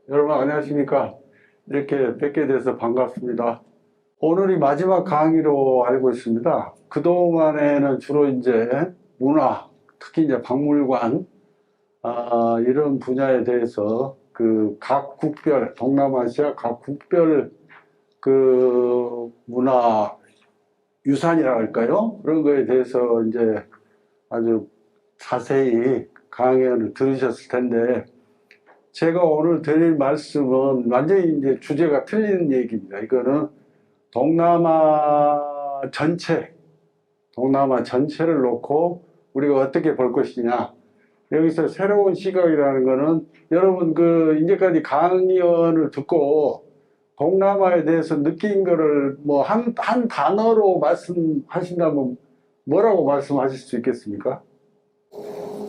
여러분 안녕하십니까? 이렇게 뵙게 돼서 반갑습니다. 오늘이 마지막 강의로 알고 있습니다. 그동안에는 주로 이제 문화, 특히 이제 박물관, 이런 분야에 대해서 그 각 국별, 동남아시아 각 국별 그 문화 유산이라 할까요? 그런 거에 대해서 이제 아주 자세히 강연을 들으셨을 텐데, 제가 오늘 드릴 말씀은 완전히 이제 주제가 틀린 얘기입니다. 이거는 동남아 전체를 놓고 우리가 어떻게 볼 것이냐. 여기서 새로운 시각이라는 거는 여러분 그 이제까지 강연을 듣고 동남아에 대해서 느낀 거를 뭐 한 단어로 말씀하신다면 뭐라고 말씀하실 수 있겠습니까?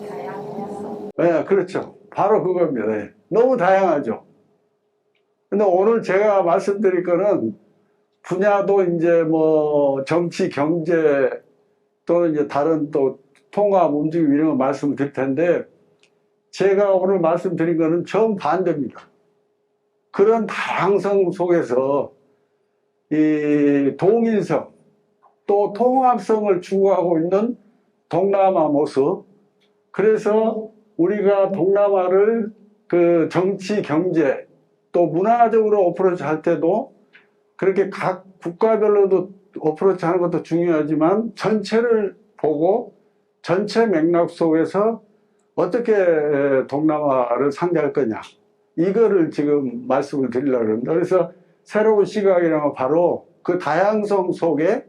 다양해서. 네, 그렇죠. 바로 그겁니다. 네. 너무 다양하죠. 근데 오늘 제가 말씀드릴 거는 분야도 이제 뭐 정치, 경제 또는 이제 다른 또 통합, 움직임 이런 거 말씀드릴 텐데, 제가 오늘 말씀드린 거는 정반대입니다. 그런 다양성 속에서 이 동일성 또 통합성을 추구하고 있는 동남아 모습, 그래서 우리가 동남아를 그 정치, 경제 또 문화적으로 어프로치 할 때도 그렇게 각 국가별로도 어프로치 하는 것도 중요하지만 전체를 보고 전체 맥락 속에서 어떻게 동남아를 상대할 거냐, 이거를 지금 말씀을 드리려고 합니다. 그래서 새로운 시각이라는 건 바로 그 다양성 속에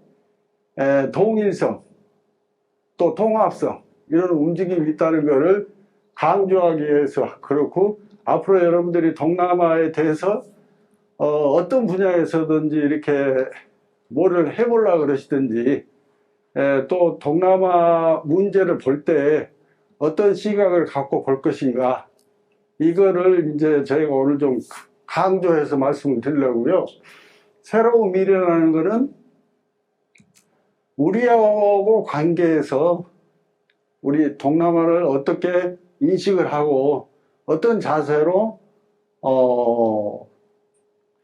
동일성 또 통합성 이런 움직임이 있다는 것을 강조하기 위해서 그렇고, 앞으로 여러분들이 동남아에 대해서 어떤 분야에서든지 이렇게 뭐를 해보려고 그러시든지, 또 동남아 문제를 볼 때 어떤 시각을 갖고 볼 것인가, 이거를 이제 저희가 오늘 좀 강조해서 말씀을 드리려고요. 새로운 미래라는 것은 우리하고 관계에서 우리 동남아를 어떻게 인식을 하고 어떤 자세로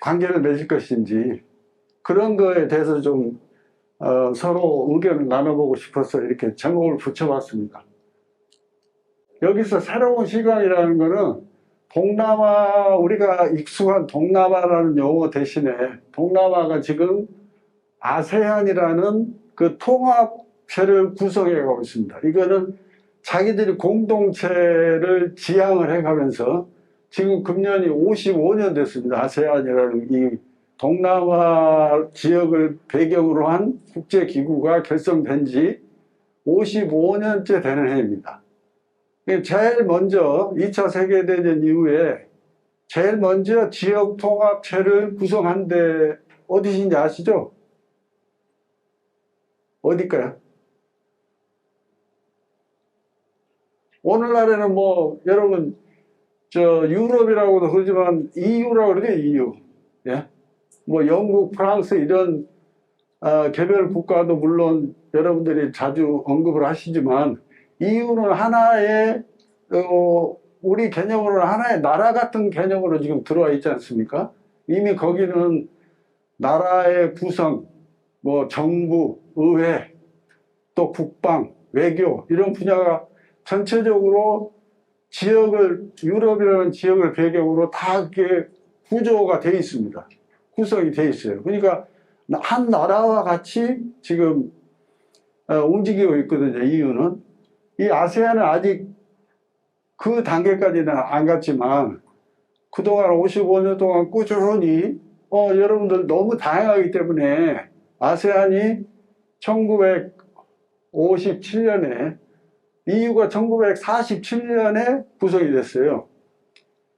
관계를 맺을 것인지, 그런 거에 대해서 좀 서로 의견을 나눠보고 싶어서 이렇게 제목을 붙여봤습니다. 여기서 새로운 시각이라는 거는 동남아, 우리가 익숙한 동남아라는 용어 대신에 동남아가 지금 아세안이라는 그 통합체를 구성해 가고 있습니다. 이거는 자기들이 공동체를 지향을 해가면서 지금 금년이 55년 됐습니다. 아세안이라는 이 동남아 지역을 배경으로 한 국제기구가 결성된 지 55년째 되는 해입니다. 제일 먼저 2차 세계대전 이후에 제일 먼저 지역 통합체를 구성한 데 어디신지 아시죠? 어딜까요? 오늘날에는 뭐 여러분 저 유럽이라고도 그러지만 EU라고 그러죠. EU. 예? 뭐 영국, 프랑스 이런 개별 국가도 물론 여러분들이 자주 언급을 하시지만, EU는 하나의 우리 개념으로는 하나의 나라 같은 개념으로 지금 들어와 있지 않습니까? 이미 거기는 나라의 구성, 뭐 정부, 의회, 또 국방, 외교 이런 분야가 전체적으로 지역을, 유럽이라는 지역을 배경으로 다 그게 구조가 되어 있습니다. 구성이 되어 있어요. 그러니까 한 나라와 같이 지금 움직이고 있거든요. EU는. 이 아세안은 아직 그 단계까지는 안 갔지만 그동안 55년 동안 꾸준히 여러분들 너무 다양하기 때문에 아세안이 1957년에 EU가 1947년에 구성이 됐어요.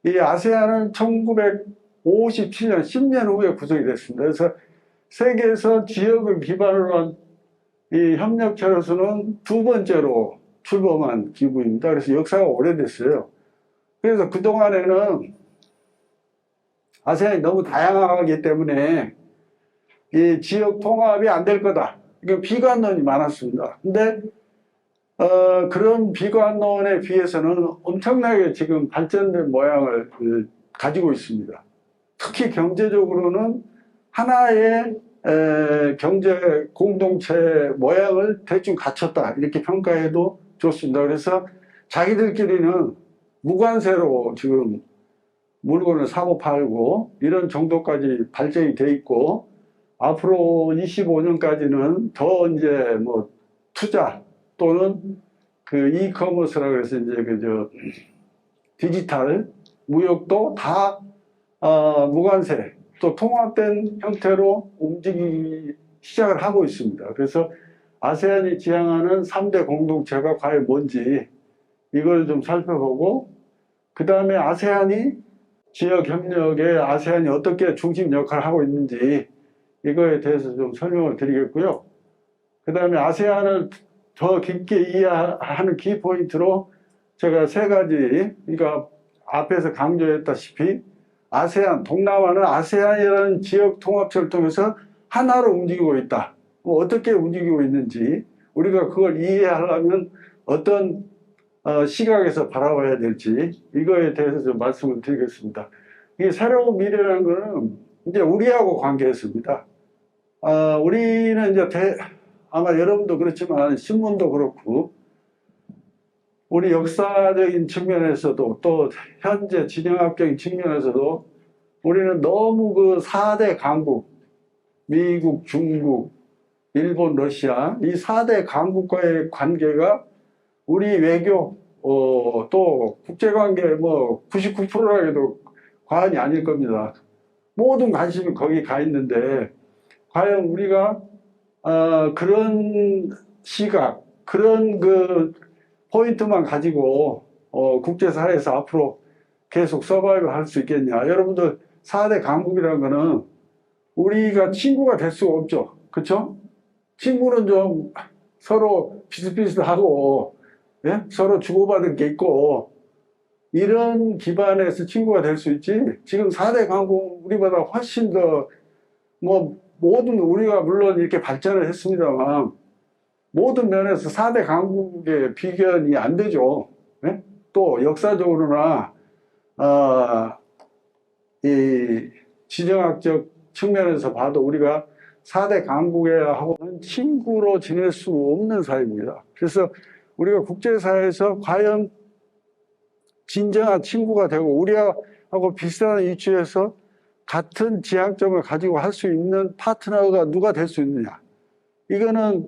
이 아세안은 1957년 10년 후에 구성이 됐습니다. 그래서 세계에서 지역을 기반으로 한 이 협력체로서는 두 번째로 출범한 기구입니다. 그래서 역사가 오래됐어요. 그래서 그동안에는 아세안이 너무 다양하기 때문에 이 지역 통합이 안 될 거다, 이게 비관론이 많았습니다. 근데 그런 비관론에 비해서는 엄청나게 지금 발전된 모양을 가지고 있습니다. 특히 경제적으로는 하나의 경제 공동체 모양을 대충 갖췄다 이렇게 평가해도 좋습니다. 그래서 자기들끼리는 무관세로 지금 물건을 사고 팔고 이런 정도까지 발전이 돼 있고, 앞으로 25년까지는 더 이제 뭐 투자 또는 그 이커머스라 그래서 이제 그저 디지털 무역도 다 무관세 또 통합된 형태로 움직이기 시작을 하고 있습니다. 그래서 아세안이 지향하는 3대 공동체가 과연 뭔지 이걸 좀 살펴보고, 그 다음에 아세안이 지역 협력에 아세안이 어떻게 중심 역할을 하고 있는지 이거에 대해서 좀 설명을 드리겠고요. 그 다음에 아세안을 더 깊게 이해하는 키포인트로 제가 3가지, 그러니까 앞에서 강조했다시피 아세안, 동남아는 아세안이라는 지역 통합체를 통해서 하나로 움직이고 있다. 어떻게 움직이고 있는지 우리가 그걸 이해하려면 어떤 시각에서 바라봐야 될지 이거에 대해서 좀 말씀을 드리겠습니다. 이 새로운 미래라는 것은 이제 우리하고 관계했습니다. 우리는 이제 아마 여러분도 그렇지만 신문도 그렇고 우리 역사적인 측면에서도 또 현재 진영학적인 측면에서도 우리는 너무 그 4대 강국, 미국, 중국, 일본, 러시아 이 4대 강국과의 관계가 우리 외교 또 국제관계 뭐 99%라 해도 과언이 아닐 겁니다. 모든 관심이 거기 가 있는데 과연 우리가 그런 시각, 그런 그 포인트만 가지고 국제사회에서 앞으로 계속 서바이브 할 수 있겠냐. 여러분들 4대 강국이라는 거는 우리가 친구가 될 수가 없죠. 그렇죠? 친구는 좀 서로 비슷비슷하고 예? 서로 주고받을 게 있고 이런 기반에서 친구가 될 수 있지. 지금 4대 강국 우리보다 훨씬 더 뭐 모든 우리가 물론 이렇게 발전을 했습니다만 모든 면에서 4대 강국의 비견이 안 되죠. 예? 또 역사적으로나 이 지정학적 측면에서 봐도 우리가 4대 강국하고는 친구로 지낼 수 없는 사이입니다. 그래서 우리가 국제사회에서 과연 진정한 친구가 되고 우리하고 비슷한 위치에서 같은 지향점을 가지고 할 수 있는 파트너가 누가 될 수 있느냐. 이거는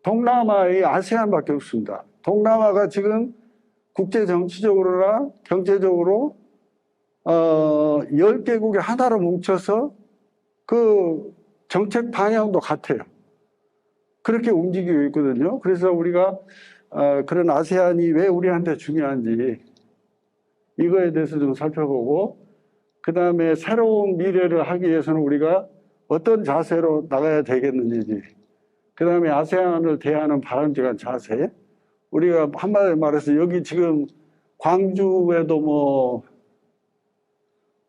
동남아의 아세안밖에 없습니다. 동남아가 지금 국제 정치적으로나 경제적으로 10개국이 하나로 뭉쳐서 그 정책 방향도 같아요. 그렇게 움직이고 있거든요. 그래서 우리가 그런 아세안이 왜 우리한테 중요한지 이거에 대해서 좀 살펴보고, 그 다음에 새로운 미래를 하기 위해서는 우리가 어떤 자세로 나가야 되겠는지, 그 다음에 아세안을 대하는 바람직한 자세, 우리가 한마디로 말해서 여기 지금 광주에도 뭐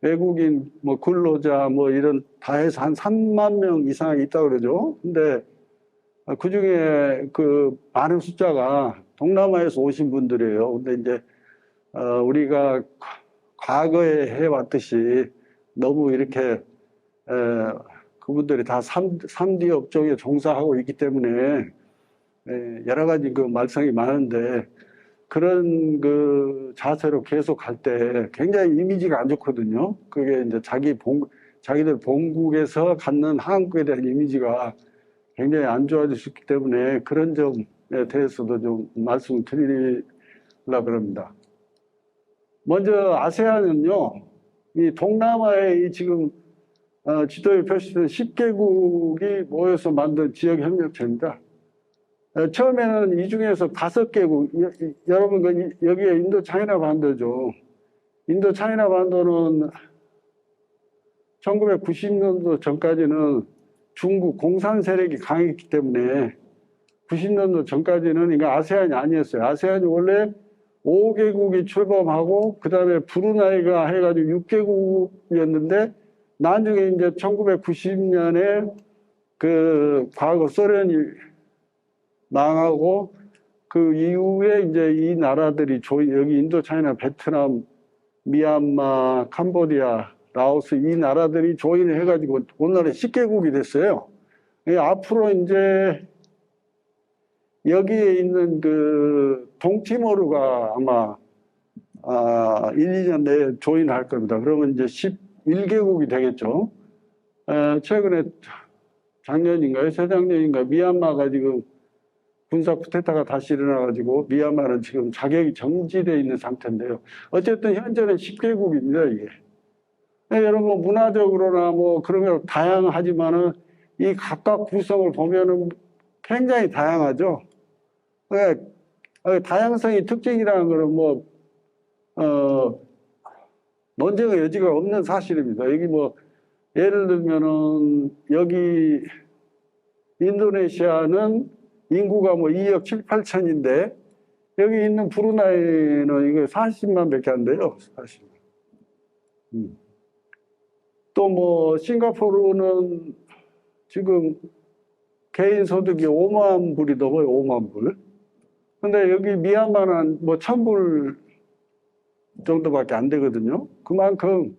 외국인 뭐 근로자 뭐 이런 다 해서 한 3만 명 이상이 있다고 그러죠. 근데 그 중에 그 많은 숫자가 동남아에서 오신 분들이에요. 근데 이제 우리가 과거에 해왔듯이 너무 이렇게 그분들이 다 3D 업종에 종사하고 있기 때문에 여러 가지 그 말썽이 많은데 그런 그 자세로 계속 갈 때 굉장히 이미지가 안 좋거든요. 그게 이제 자기들 본국에서 갖는 한국에 대한 이미지가 굉장히 안 좋아질 수 있기 때문에 그런 점에 대해서도 좀 말씀을 드리려고 합니다. 먼저 아세안은요, 이 동남아의 지금 지도에 표시된 10개국이 모여서 만든 지역협력체입니다. 처음에는 이 중에서 5개국, 여러분 여기에 인도 차이나 반도죠. 인도 차이나 반도는 1990년도 전까지는 중국 공산 세력이 강했기 때문에 90년도 전까지는 이거 아세안이 아니었어요. 아세안이 원래 5개국이 출범하고 그 다음에 브루나이가 해가지고 6개국이었는데 나중에 이제 1990년에 그 과거 소련이 망하고 그 이후에 이제 이 나라들이 여기 인도, 차이나, 베트남 미얀마, 캄보디아, 라오스 이 나라들이 조인을 해가지고 오늘날에 10개국이 됐어요. 앞으로 이제 여기에 있는 그 동티모르가 아마 1, 2년 내에 조인할 겁니다. 그러면 이제 11개국이 되겠죠. 최근에 작년인가요? 재작년인가 미얀마가 지금 군사 쿠데타가 다시 일어나가지고 미얀마는 지금 자격이 정지되어 있는 상태인데요. 어쨌든 현재는 10개국입니다, 이게. 여러분 문화적으로나 뭐 그런 게 다양하지만은 이 각각 구성을 보면은 굉장히 다양하죠. 다양성이 특징이라는 거는 뭐 논쟁의 여지가 없는 사실입니다. 여기 뭐 예를 들면은 여기 인도네시아는 인구가 뭐 2억 7, 8천인데 여기 있는 브루나이는 이거 40만 밖에 안 돼요. 40만. 또 뭐 싱가포르는 지금 개인 소득이 5만 불이 넘어요. 5만 불. 근데 여기 미얀마는 뭐 1,000불 정도밖에 안 되거든요. 그만큼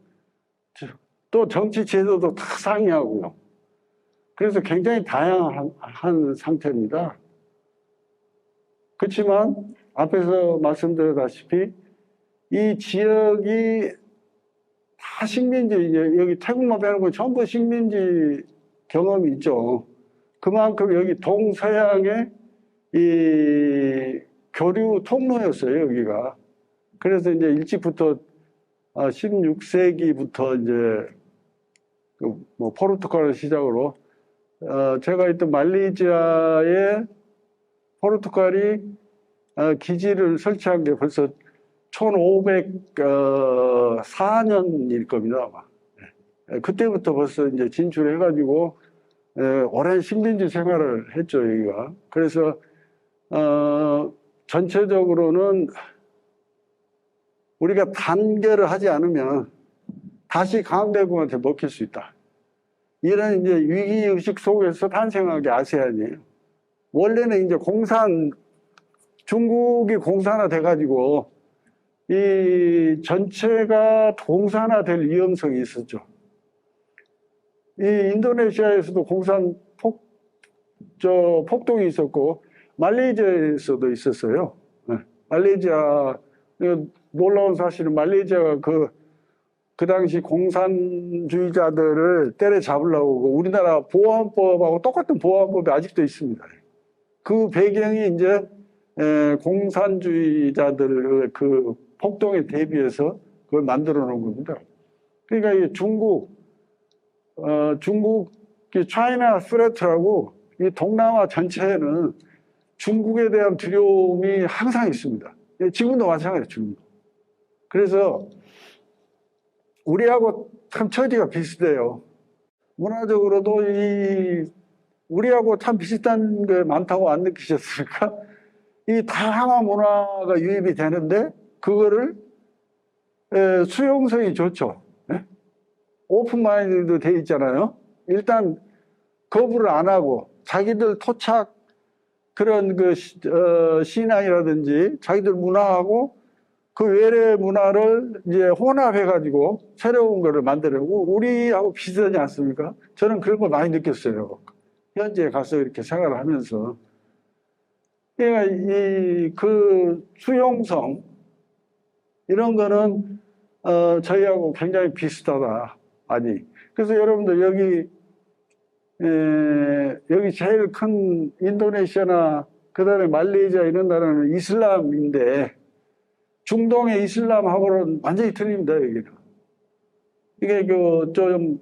또 정치 제도도 다 상이하고요. 그래서 굉장히 다양한 상태입니다. 그렇지만 앞에서 말씀드렸다시피 이 지역이 다 식민지, 이제 여기 태국만 빼놓고 전부 식민지 경험이 있죠. 그만큼 여기 동서양의 이 교류 통로였어요, 여기가. 그래서 이제 일찍부터 16세기부터 이제 뭐 포르투갈을 시작으로 제가 있던 말레이시아에 포르투갈이 기지를 설치한 게 벌써 1504년일 겁니다, 아마. 그때부터 벌써 이제 진출해가지고 오랜 식민지 생활을 했죠, 여기가. 그래서 전체적으로는 우리가 단결을 하지 않으면 다시 강대국한테 먹힐 수 있다. 이런 이제 위기의식 속에서 탄생한 게 아세안이에요. 원래는 이제 중국이 공산화 돼가지고 이 전체가 공산화될 위험성이 있었죠. 이 인도네시아에서도 폭동이 있었고 말레이시아에서도 있었어요. 말레이시아 놀라운 사실은 말레이시아가 그 당시 공산주의자들을 때려잡으려고 우리나라 보안법하고 똑같은 보안법이 아직도 있습니다. 그 배경이 이제 공산주의자들 그 폭동에 대비해서 그걸 만들어 놓은 겁니다. 그러니까 이 중국이 차이나 스레트라고 이 동남아 전체에는 중국에 대한 두려움이 항상 있습니다. 지금도 마찬가지예요, 지금도. 그래서 우리하고 참 처지가 비슷해요. 문화적으로도 우리하고 참 비슷한 게 많다고 안 느끼셨습니까? 이 다양한 문화가 유입이 되는데 그거를 수용성이 좋죠. 오픈 마인드도 돼 있잖아요. 일단 거부를 안 하고 자기들 토착 그런 그 신앙이라든지 자기들 문화하고 그 외래 문화를 이제 혼합해가지고 새로운 거를 만들고 우리하고 비슷하지 않습니까? 저는 그런 걸 많이 느꼈어요. 현지에 가서 이렇게 생활을 하면서. 그러니까 그 수용성 이런 거는 저희하고 굉장히 비슷하다. 아니. 그래서 여러분들 여기 제일 큰 인도네시아나 그다음에 말레이시아 이런 나라는 이슬람인데 중동의 이슬람하고는 완전히 틀립니다, 여기는. 이게 좀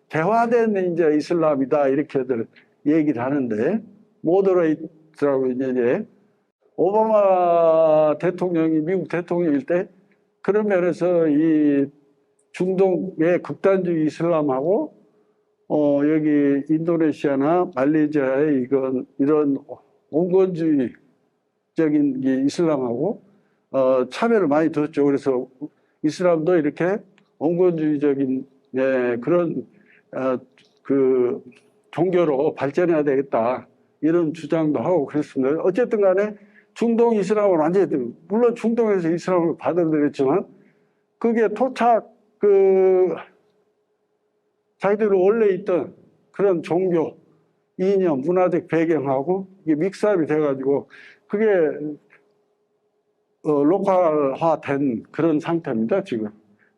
대화된 이제 이슬람이다, 이렇게들 얘기를 하는데, 모더레이트라고 이제 오바마 대통령이 미국 대통령일 때 그런 면에서 이 중동의 극단주의 이슬람하고 여기 인도네시아나 말레이시아의 이런 온건주의적인 이슬람하고 차별을 많이 뒀죠. 그래서 이슬람도 이렇게 온건주의적인 그런 그 종교로 발전해야 되겠다 이런 주장도 하고 그랬습니다. 어쨌든 간에 중동 이슬람을 완전히 물론 중동에서 이슬람을 받아들였지만 그게 토착 자기들이 원래 있던 그런 종교, 이념, 문화적 배경하고 이게 믹스업이 돼가지고 그게 로컬화된 그런 상태입니다, 지금.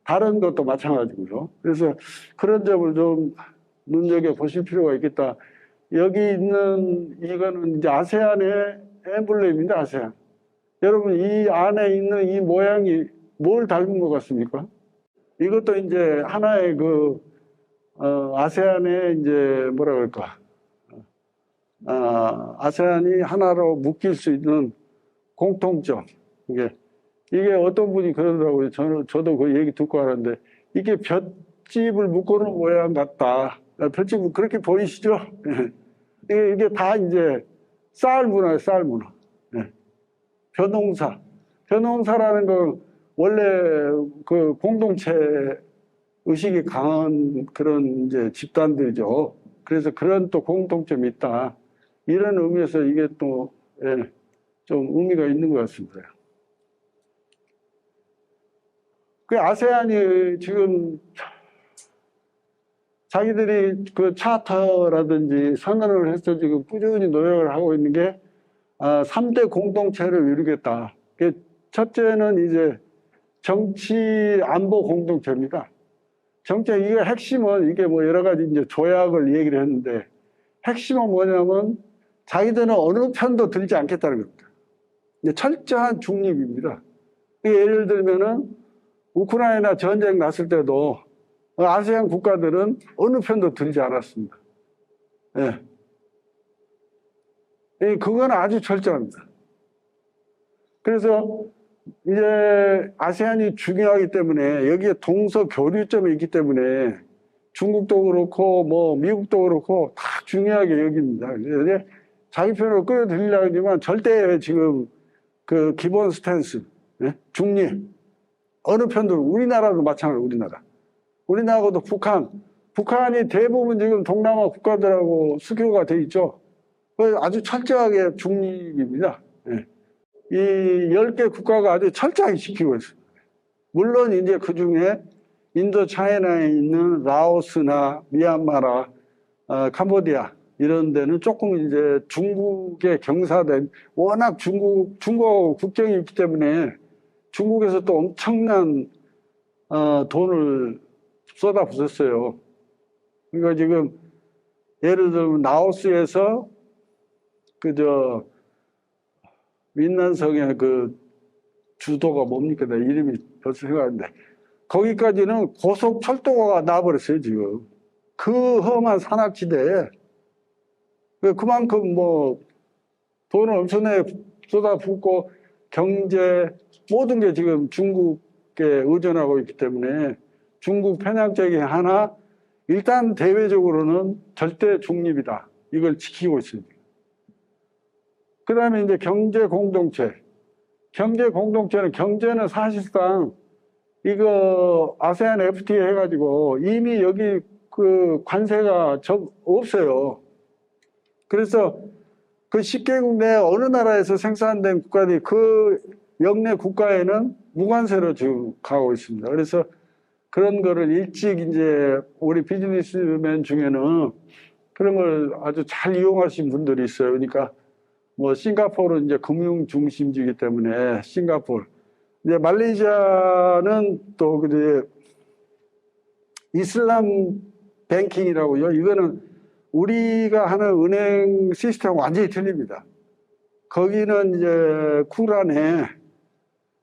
다른 것도 마찬가지고요. 그래서 그런 점을 좀 눈여겨보실 필요가 있겠다. 여기 있는 이거는 이제 아세안의 엠블렘입니다, 아세안. 여러분, 이 안에 있는 이 모양이 뭘 닮은 것 같습니까? 이것도 이제 하나의 아세안의 이제 뭐라 그럴까. 아세안이 하나로 묶일 수 있는 공통점. 이게 어떤 분이 그러더라고요. 저도 그 얘기 듣고 하는데, 이게 볏짚을 묶어놓은 모양 같다. 볏짚 그렇게 보이시죠? 이게 다 이제 쌀 문화예요, 쌀 문화. 벼농사. 벼농사라는 건 원래 그 공동체 의식이 강한 그런 이제 집단들이죠. 그래서 그런 또 공통점이 있다. 이런 의미에서 이게 또, 좀 의미가 있는 것 같습니다. 그 아세안이 지금 자기들이 그 차터라든지 선언을 해서 지금 꾸준히 노력을 하고 있는 게 3대 공동체를 이루겠다. 첫째는 이제 정치 안보 공동체입니다. 정치, 이게 핵심은 이게 뭐 여러 가지 이제 조약을 얘기를 했는데 핵심은 뭐냐면 자기들은 어느 편도 들지 않겠다는 겁니다. 이제 철저한 중립입니다. 예를 들면은 우크라이나 전쟁 났을 때도 아세안 국가들은 어느 편도 들지 않았습니다. 그건 아주 철저합니다. 그래서 이제 아세안이 중요하기 때문에 여기에 동서 교류점이 있기 때문에 중국도 그렇고 뭐 미국도 그렇고 다 중요하게 여깁니다. 그래서 자기 편으로 끌어들이려고 하지만 절대 지금 그 기본 스탠스, 중립, 어느 편도 우리나라도 마찬가지로 우리나라도 북한이 대부분 지금 동남아 국가들하고 수교가 돼 있죠. 아주 철저하게 중립입니다. 이 10개 국가가 아주 철저하게 지키고 있습니다. 물론 이제 그 중에 인도 차이나에 있는 라오스나 미얀마나 캄보디아 이런 데는 조금 이제 중국에 경사된, 워낙 중국하고 국경이 있기 때문에 중국에서 또 엄청난 돈을 쏟아부었어요. 그러니까 지금 예를 들면 라오스에서 민난성의 그 주도가 뭡니까? 내 이름이 벌써 생각나는데 거기까지는 고속철도가 나와버렸어요, 지금. 그 험한 산악지대에 그만큼 뭐 돈을 엄청나게 쏟아붓고 경제 모든 게 지금 중국에 의존하고 있기 때문에 중국 편향적인 하나 일단 대외적으로는 절대 중립이다. 이걸 지키고 있습니다. 그 다음에 이제 경제 공동체. 경제 공동체는 경제는 사실상 이거 아세안 FTA 해가지고 이미 여기 그 관세가 없어요. 그래서 그 10개국 내 어느 나라에서 생산된 국가들이 그 영내 국가에는 무관세로 지금 가고 있습니다. 그래서 그런 거를 일찍 이제 우리 비즈니스맨 중에는 그런 걸 아주 잘 이용하신 분들이 있어요. 그러니까 뭐 싱가포르는 이제 금융 중심지이기 때문에 싱가포르. 이제 말레이시아는 또 이제 이슬람 뱅킹이라고요. 이거는 우리가 하는 은행 시스템 완전히 틀립니다. 거기는 이제 쿠란에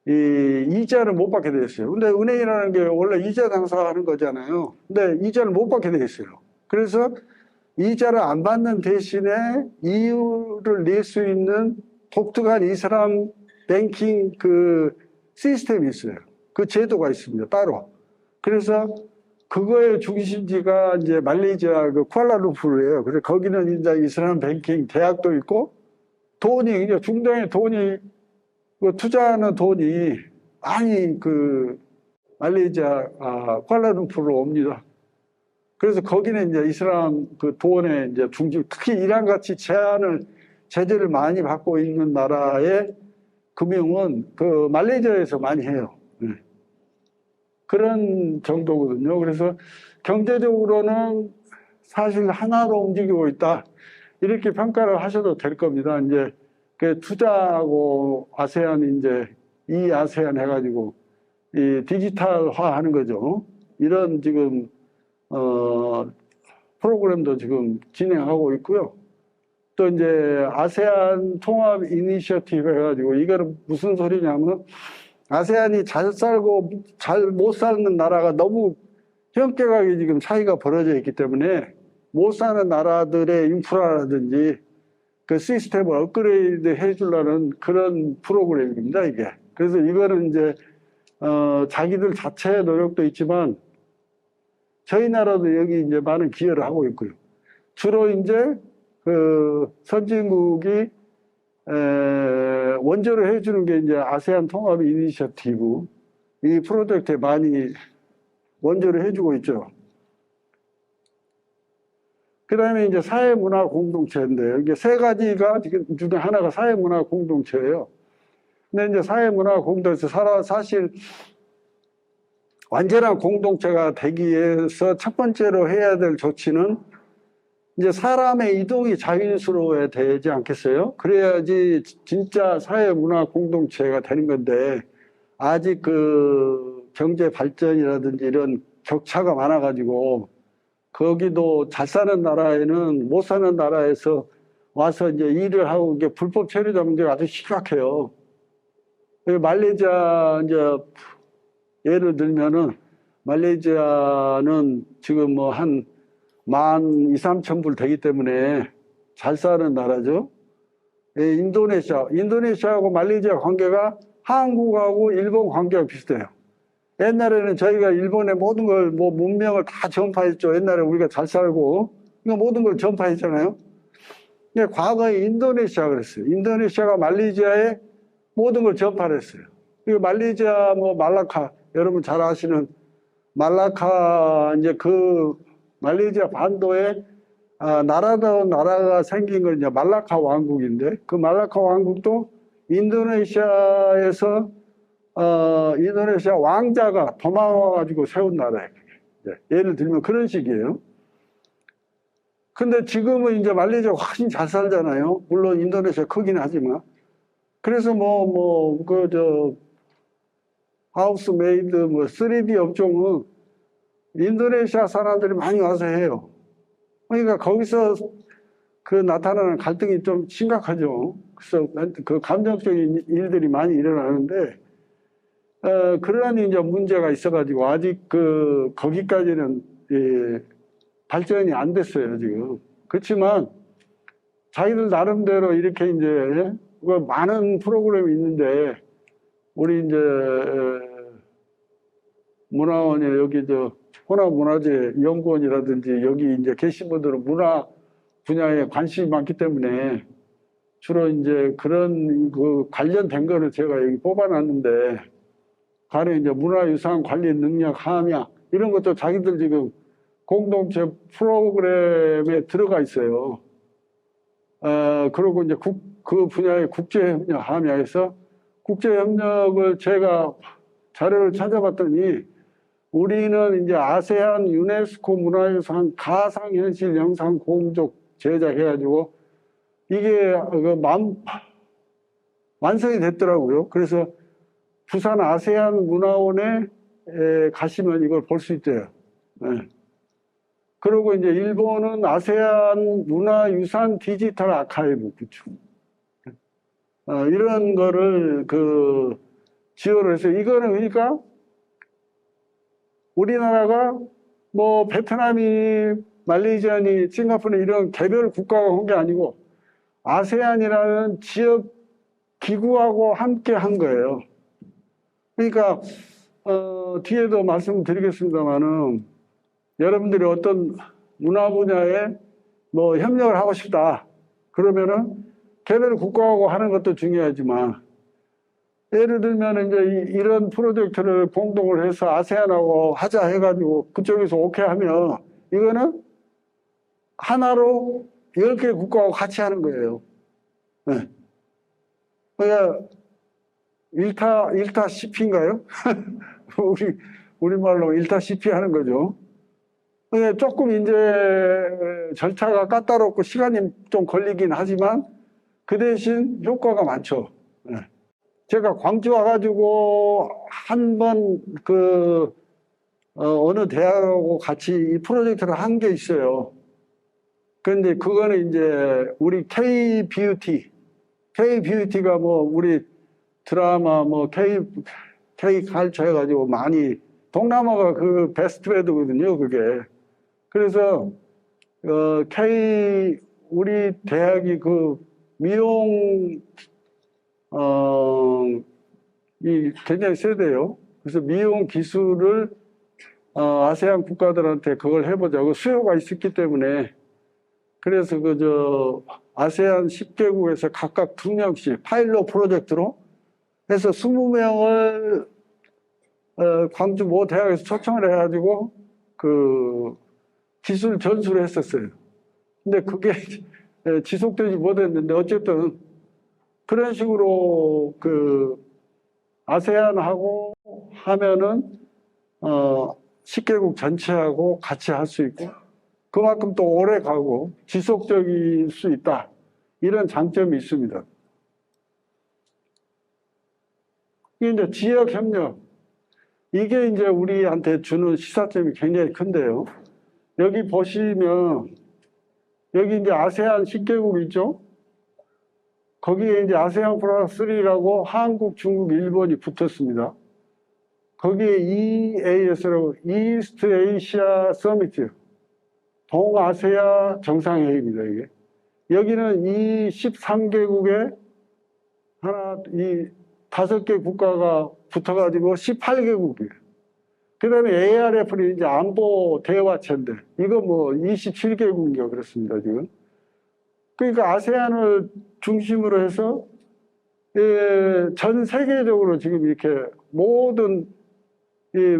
이자를 못 받게 돼 있어요. 근데 은행이라는 게 원래 이자 장사하는 거잖아요. 근데 이자를 못 받게 돼 있어요. 그래서 이자를 안 받는 대신에 이유를 낼 수 있는 독특한 이슬람 뱅킹 그 시스템이 있어요. 그 제도가 있습니다. 따로. 그래서 그거의 중심지가 이제 말레이시아 그 쿠알라룸푸르예요. 그래서 거기는 이제 이슬람 뱅킹 대학도 있고 돈이 이제 중동에 돈이 그 투자하는 돈이 많이 그 말레이시아 쿠알라룸푸르로 옵니다. 그래서 거기는 이제 이슬람 그 돈의 이제 중심, 특히 이란 같이 제재를 많이 받고 있는 나라의 금융은 그 말레이시아에서 많이 해요. 그런 정도거든요. 그래서 경제적으로는 사실 하나로 움직이고 있다. 이렇게 평가를 하셔도 될 겁니다. 이제 그 투자하고 아세안 이제 이 아세안 해가지고 이 디지털화 하는 거죠. 이런 지금 프로그램도 지금 진행하고 있고요. 또 이제 아세안 통합 이니셔티브 해가지고 이거는 무슨 소리냐면 아세안이 잘 살고 잘 못 사는 나라가 너무 현격하게 지금 차이가 벌어져 있기 때문에 못 사는 나라들의 인프라라든지 그 시스템을 업그레이드 해주려는 그런 프로그램입니다, 이게. 그래서 이거는 이제, 자기들 자체의 노력도 있지만 저희 나라도 여기 이제 많은 기여를 하고 있고요. 주로 이제 그 선진국이 원조를 해주는 게 이제 아세안 통합 이니셔티브 이 프로젝트에 많이 원조를 해주고 있죠. 그 다음에 이제 사회문화 공동체인데, 이게 세 가지가 중에 하나가 사회문화 공동체예요. 근데 이제 사회문화 공동체, 사실 완전한 공동체가 되기 위해서 첫 번째로 해야 될 조치는 이제 사람의 이동이 자연스러워야 되지 않겠어요? 그래야지 진짜 사회문화 공동체가 되는 건데, 아직 그 경제 발전이라든지 이런 격차가 많아가지고, 거기도 잘 사는 나라에는 못 사는 나라에서 와서 이제 일을 하고 이게 불법 체류자 문제가 아주 심각해요. 말레이시아 이제 예를 들면은 말레이시아는 지금 뭐 한 12,000~13,000불 되기 때문에 잘 사는 나라죠. 인도네시아하고 말레이시아 관계가 한국하고 일본 관계가 비슷해요. 옛날에는 저희가 일본의 모든 걸, 뭐, 문명을 다 전파했죠. 옛날에 우리가 잘 살고, 그러니까 모든 걸 전파했잖아요. 근데 과거에 인도네시아가 그랬어요. 인도네시아가 말레이시아에 모든 걸 전파를 했어요. 그리고 말레이시아, 뭐, 말라카, 여러분 잘 아시는 말라카, 이제 그 말레이시아 반도에 나라다운 나라가 생긴 건 이제 말라카 왕국인데, 그 말라카 왕국도 인도네시아에서 인도네시아 왕자가 도망와가지고 세운 나라예요. 예를 들면 그런 식이에요. 근데 지금은 이제 말레이시아가 훨씬 잘 살잖아요. 물론 인도네시아 크긴 하지만. 그래서 하우스 메이드, 3D 업종은 인도네시아 사람들이 많이 와서 해요. 그러니까 거기서 그 나타나는 갈등이 좀 심각하죠. 그래서 그 감정적인 일들이 많이 일어나는데, 그러한 이제 문제가 있어가지고 아직 거기까지는 발전이 안 됐어요, 지금. 그렇지만 자기들 나름대로 이렇게 이제 많은 프로그램이 있는데, 우리 이제 문화원에 여기 혼합문화재연구원이라든지 여기 이제 계신 분들은 문화 분야에 관심이 많기 때문에 주로 이제 그런 관련된 거를 제가 여기 뽑아놨는데, 간에 이제 문화유산 관리 능력 함양 이런 것도 자기들 지금 공동체 프로그램에 들어가 있어요. 그리고 이제 그 분야의 국제협력 함양에서 국제협력을 제가 자료를 찾아봤더니 우리는 이제 아세안 유네스코 문화유산 가상현실 영상 공조 제작해가지고 이게 완성이 됐더라고요. 그래서 부산 아세안 문화원에 가시면 이걸 볼 수 있대요. 네. 그리고 이제 일본은 아세안 문화유산 디지털 아카이브 구축. 이런 거를 지원을 해서 이거는 그러니까 우리나라가 뭐 베트남이 말레이시아니 싱가포르 이런 개별 국가가 한 게 아니고 아세안이라는 지역 기구하고 함께 한 거예요. 그러니까 뒤에도 말씀드리겠습니다만은 여러분들이 어떤 문화 분야에 뭐 협력을 하고 싶다 그러면은 개별 국가하고 하는 것도 중요하지만 예를 들면 이제 이런 프로젝트를 공동을 해서 아세안하고 하자 해가지고 그쪽에서 오케이 하면 이거는 하나로 10개 국가하고 같이 하는 거예요. 네. 그러니까 일타 CP인가요? 우리 우리말로 일다시피 하는 거죠. 근데 조금 이제 절차가 까다롭고 시간이 좀 걸리긴 하지만 그 대신 효과가 많죠. 예. 제가 광주 와가지고 한 번 어느 대학하고 같이 이 프로젝트를 한 게 있어요. 그런데 그거는 이제 우리 K-뷰티가 뭐 우리 드라마 뭐 K 칼처 해가지고 많이 동남아가 그 베스트배드거든요, 그게. 그래서 우리 대학이 그 미용 이 굉장히 세대요. 그래서 미용 기술을 아세안 국가들한테 그걸 해보자고 수요가 있었기 때문에 그래서 아세안 10개국에서 각각 2명씩 파일럿 프로젝트로 해서 20명을 광주 모 대학에서 초청을 해가지고 그 기술 전수를 했었어요. 근데 그게 지속되지 못했는데 어쨌든 그런 식으로 그 아세안하고 하면은 10개국 전체하고 같이 할 수 있고 그만큼 또 오래 가고 지속적일 수 있다. 이런 장점이 있습니다. 이게 이제 지역 협력. 이게 이제 우리한테 주는 시사점이 굉장히 큰데요. 여기 보시면 여기 이제 아세안 10개국 있죠? 거기에 이제 아세안 플러스 3라고 한국, 중국, 일본이 붙었습니다. 거기에 EAS라고 이스트 에이시아 서미트, 동아시아 정상회의입니다, 이게. 여기는 이 13개국에 이 5개 국가가 붙어가지고 18개국이에요. 그 다음에 ARF는 이제 안보 대화체인데, 이거 뭐 27개국인가 그렇습니다, 지금. 그러니까 아세안을 중심으로 해서 전 세계적으로 지금 이렇게 모든 이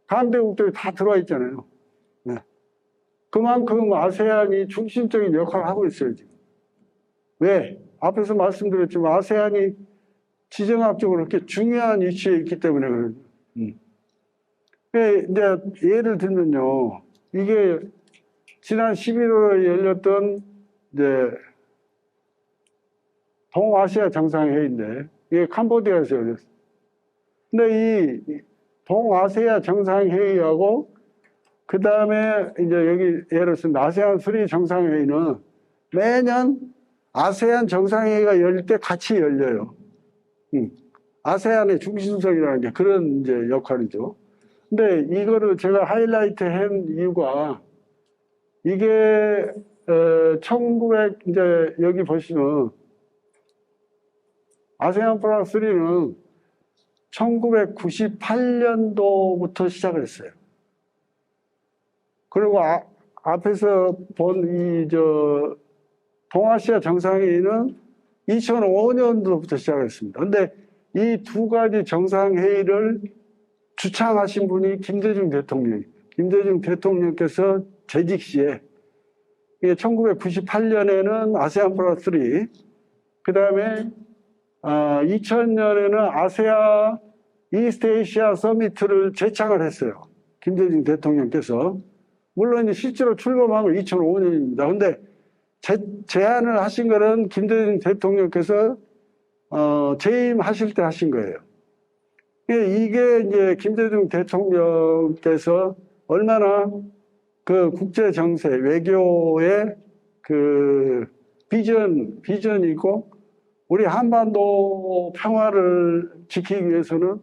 강대국들이 다 들어와 있잖아요. 네. 그만큼 아세안이 중심적인 역할을 하고 있어요, 지금. 왜? 앞에서 말씀드렸지만 아세안이 지정학적으로 그렇게 중요한 위치에 있기 때문에 그래요. 이제 예를 들면요. 이게 지난 11월에 열렸던 이제 동아시아 정상회의인데 이게 캄보디아에서 열렸어요. 근데 이 동아시아 정상회의하고 그 다음에 이제 여기 예를 들면 아세안 3 정상회의는 매년 아세안 정상회의가 열릴 때 같이 열려요. 아세안의 중심성이라는 게 그런 이제 역할이죠. 근데 이거를 제가 하이라이트 한 이유가 이게 1900 여기 보시면 아세안 플러스 3는 1998년도부터 시작을 했어요. 그리고 앞에서 본 동아시아 정상회의는 2005년도부터 시작했습니다. 근데 이 두 가지 정상회의를 주창하신 분이 김대중 대통령. 김대중 대통령께서 재직 시에 1998년에는 아세안 플러스 3, 그 다음에 2000년에는 아세아 이스트 에이시아 서미트를 제창을 했어요. 김대중 대통령께서. 물론 실제로 출범한 건 2005년입니다. 근데 제안을 하신 거는 김대중 대통령께서 재임하실 때 하신 거예요. 이게 이제 김대중 대통령께서 얼마나 그 국제 정세, 외교의 그 비전이고 우리 한반도 평화를 지키기 위해서는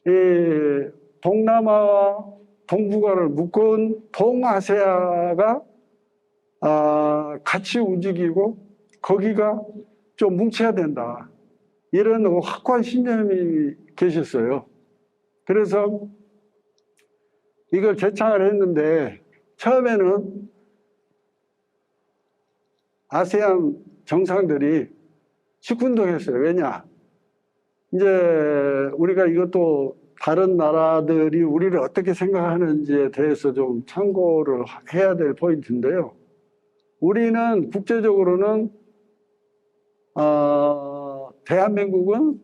이 동남아와 동북아를 묶은 동아시아가 같이 움직이고 거기가 좀 뭉쳐야 된다. 이런 확고한 신념이 계셨어요. 그래서 이걸 제창을 했는데 처음에는 아세안 정상들이 시큰둥했어요. 왜냐? 이제 우리가 이것도 다른 나라들이 우리를 어떻게 생각하는지에 대해서 좀 참고를 해야 될 포인트인데요. 우리는 국제적으로는 대한민국은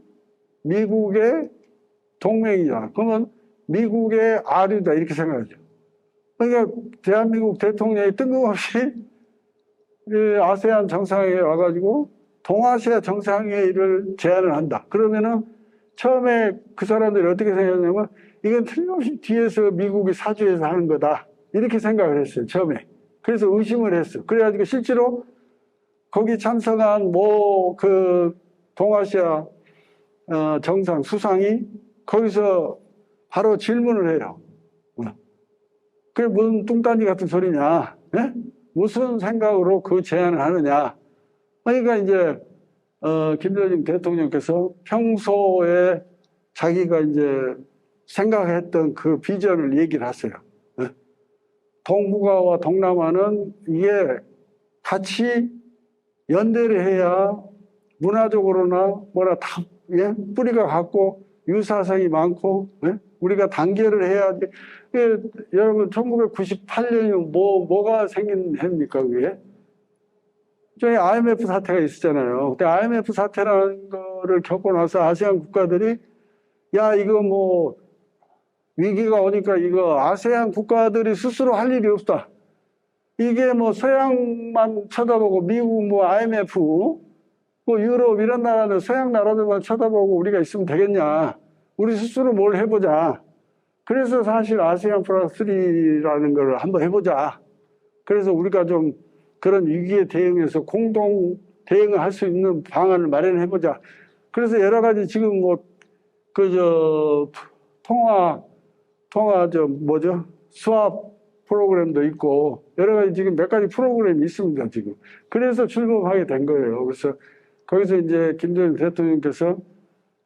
미국의 동맹이야. 그러면 미국의 아류다 이렇게 생각하죠. 그러니까 대한민국 대통령이 뜬금없이 아세안 정상회의에 와가지고 동아시아 정상회의를 제안을 한다. 그러면은 처음에 그 사람들이 어떻게 생각했냐면 이건 틀림없이 뒤에서 미국이 사주해서 하는 거다. 이렇게 생각을 했어요, 처음에. 그래서 의심을 했어요. 그래가지고 실제로 거기 참석한 그 동아시아 정상 수상이 거기서 바로 질문을 해요. 그게 무슨 뚱딴지 같은 소리냐? 네? 무슨 생각으로 그 제안을 하느냐? 그러니까 이제 김대중 대통령께서 평소에 자기가 이제 생각했던 그 비전을 얘기를 하세요. 네? 동북아와 동남아는 이게 같이 연대를 해야 문화적으로나 뭐라 다 뿌리가 같고 유사성이 많고 우리가 단계를 해야지. 여러분 1998년이 뭐가 생긴 해입니까 그게? 저희 IMF 사태가 있었잖아요. 그때 IMF 사태라는 거를 겪고 나서 아세안 국가들이 야 이거 뭐 위기가 오니까 이거 아세안 국가들이 스스로 할 일이 없다. 이게 뭐 서양만 쳐다보고 미국 뭐 IMF 뭐 유럽 이런 나라는 서양 나라들만 쳐다보고 우리가 있으면 되겠냐. 우리 스스로 뭘 해보자. 그래서 사실 아세안 플러스 3라는 걸 한번 해보자. 그래서 우리가 좀 그런 위기에 대응해서 공동 대응을 할 수 있는 방안을 마련해보자. 그래서 여러 가지 지금 수합 프로그램도 있고 여러 가지 지금 몇 가지 프로그램이 있습니다, 지금. 그래서 출범하게 된 거예요. 그래서 거기서 이제 김대중 대통령께서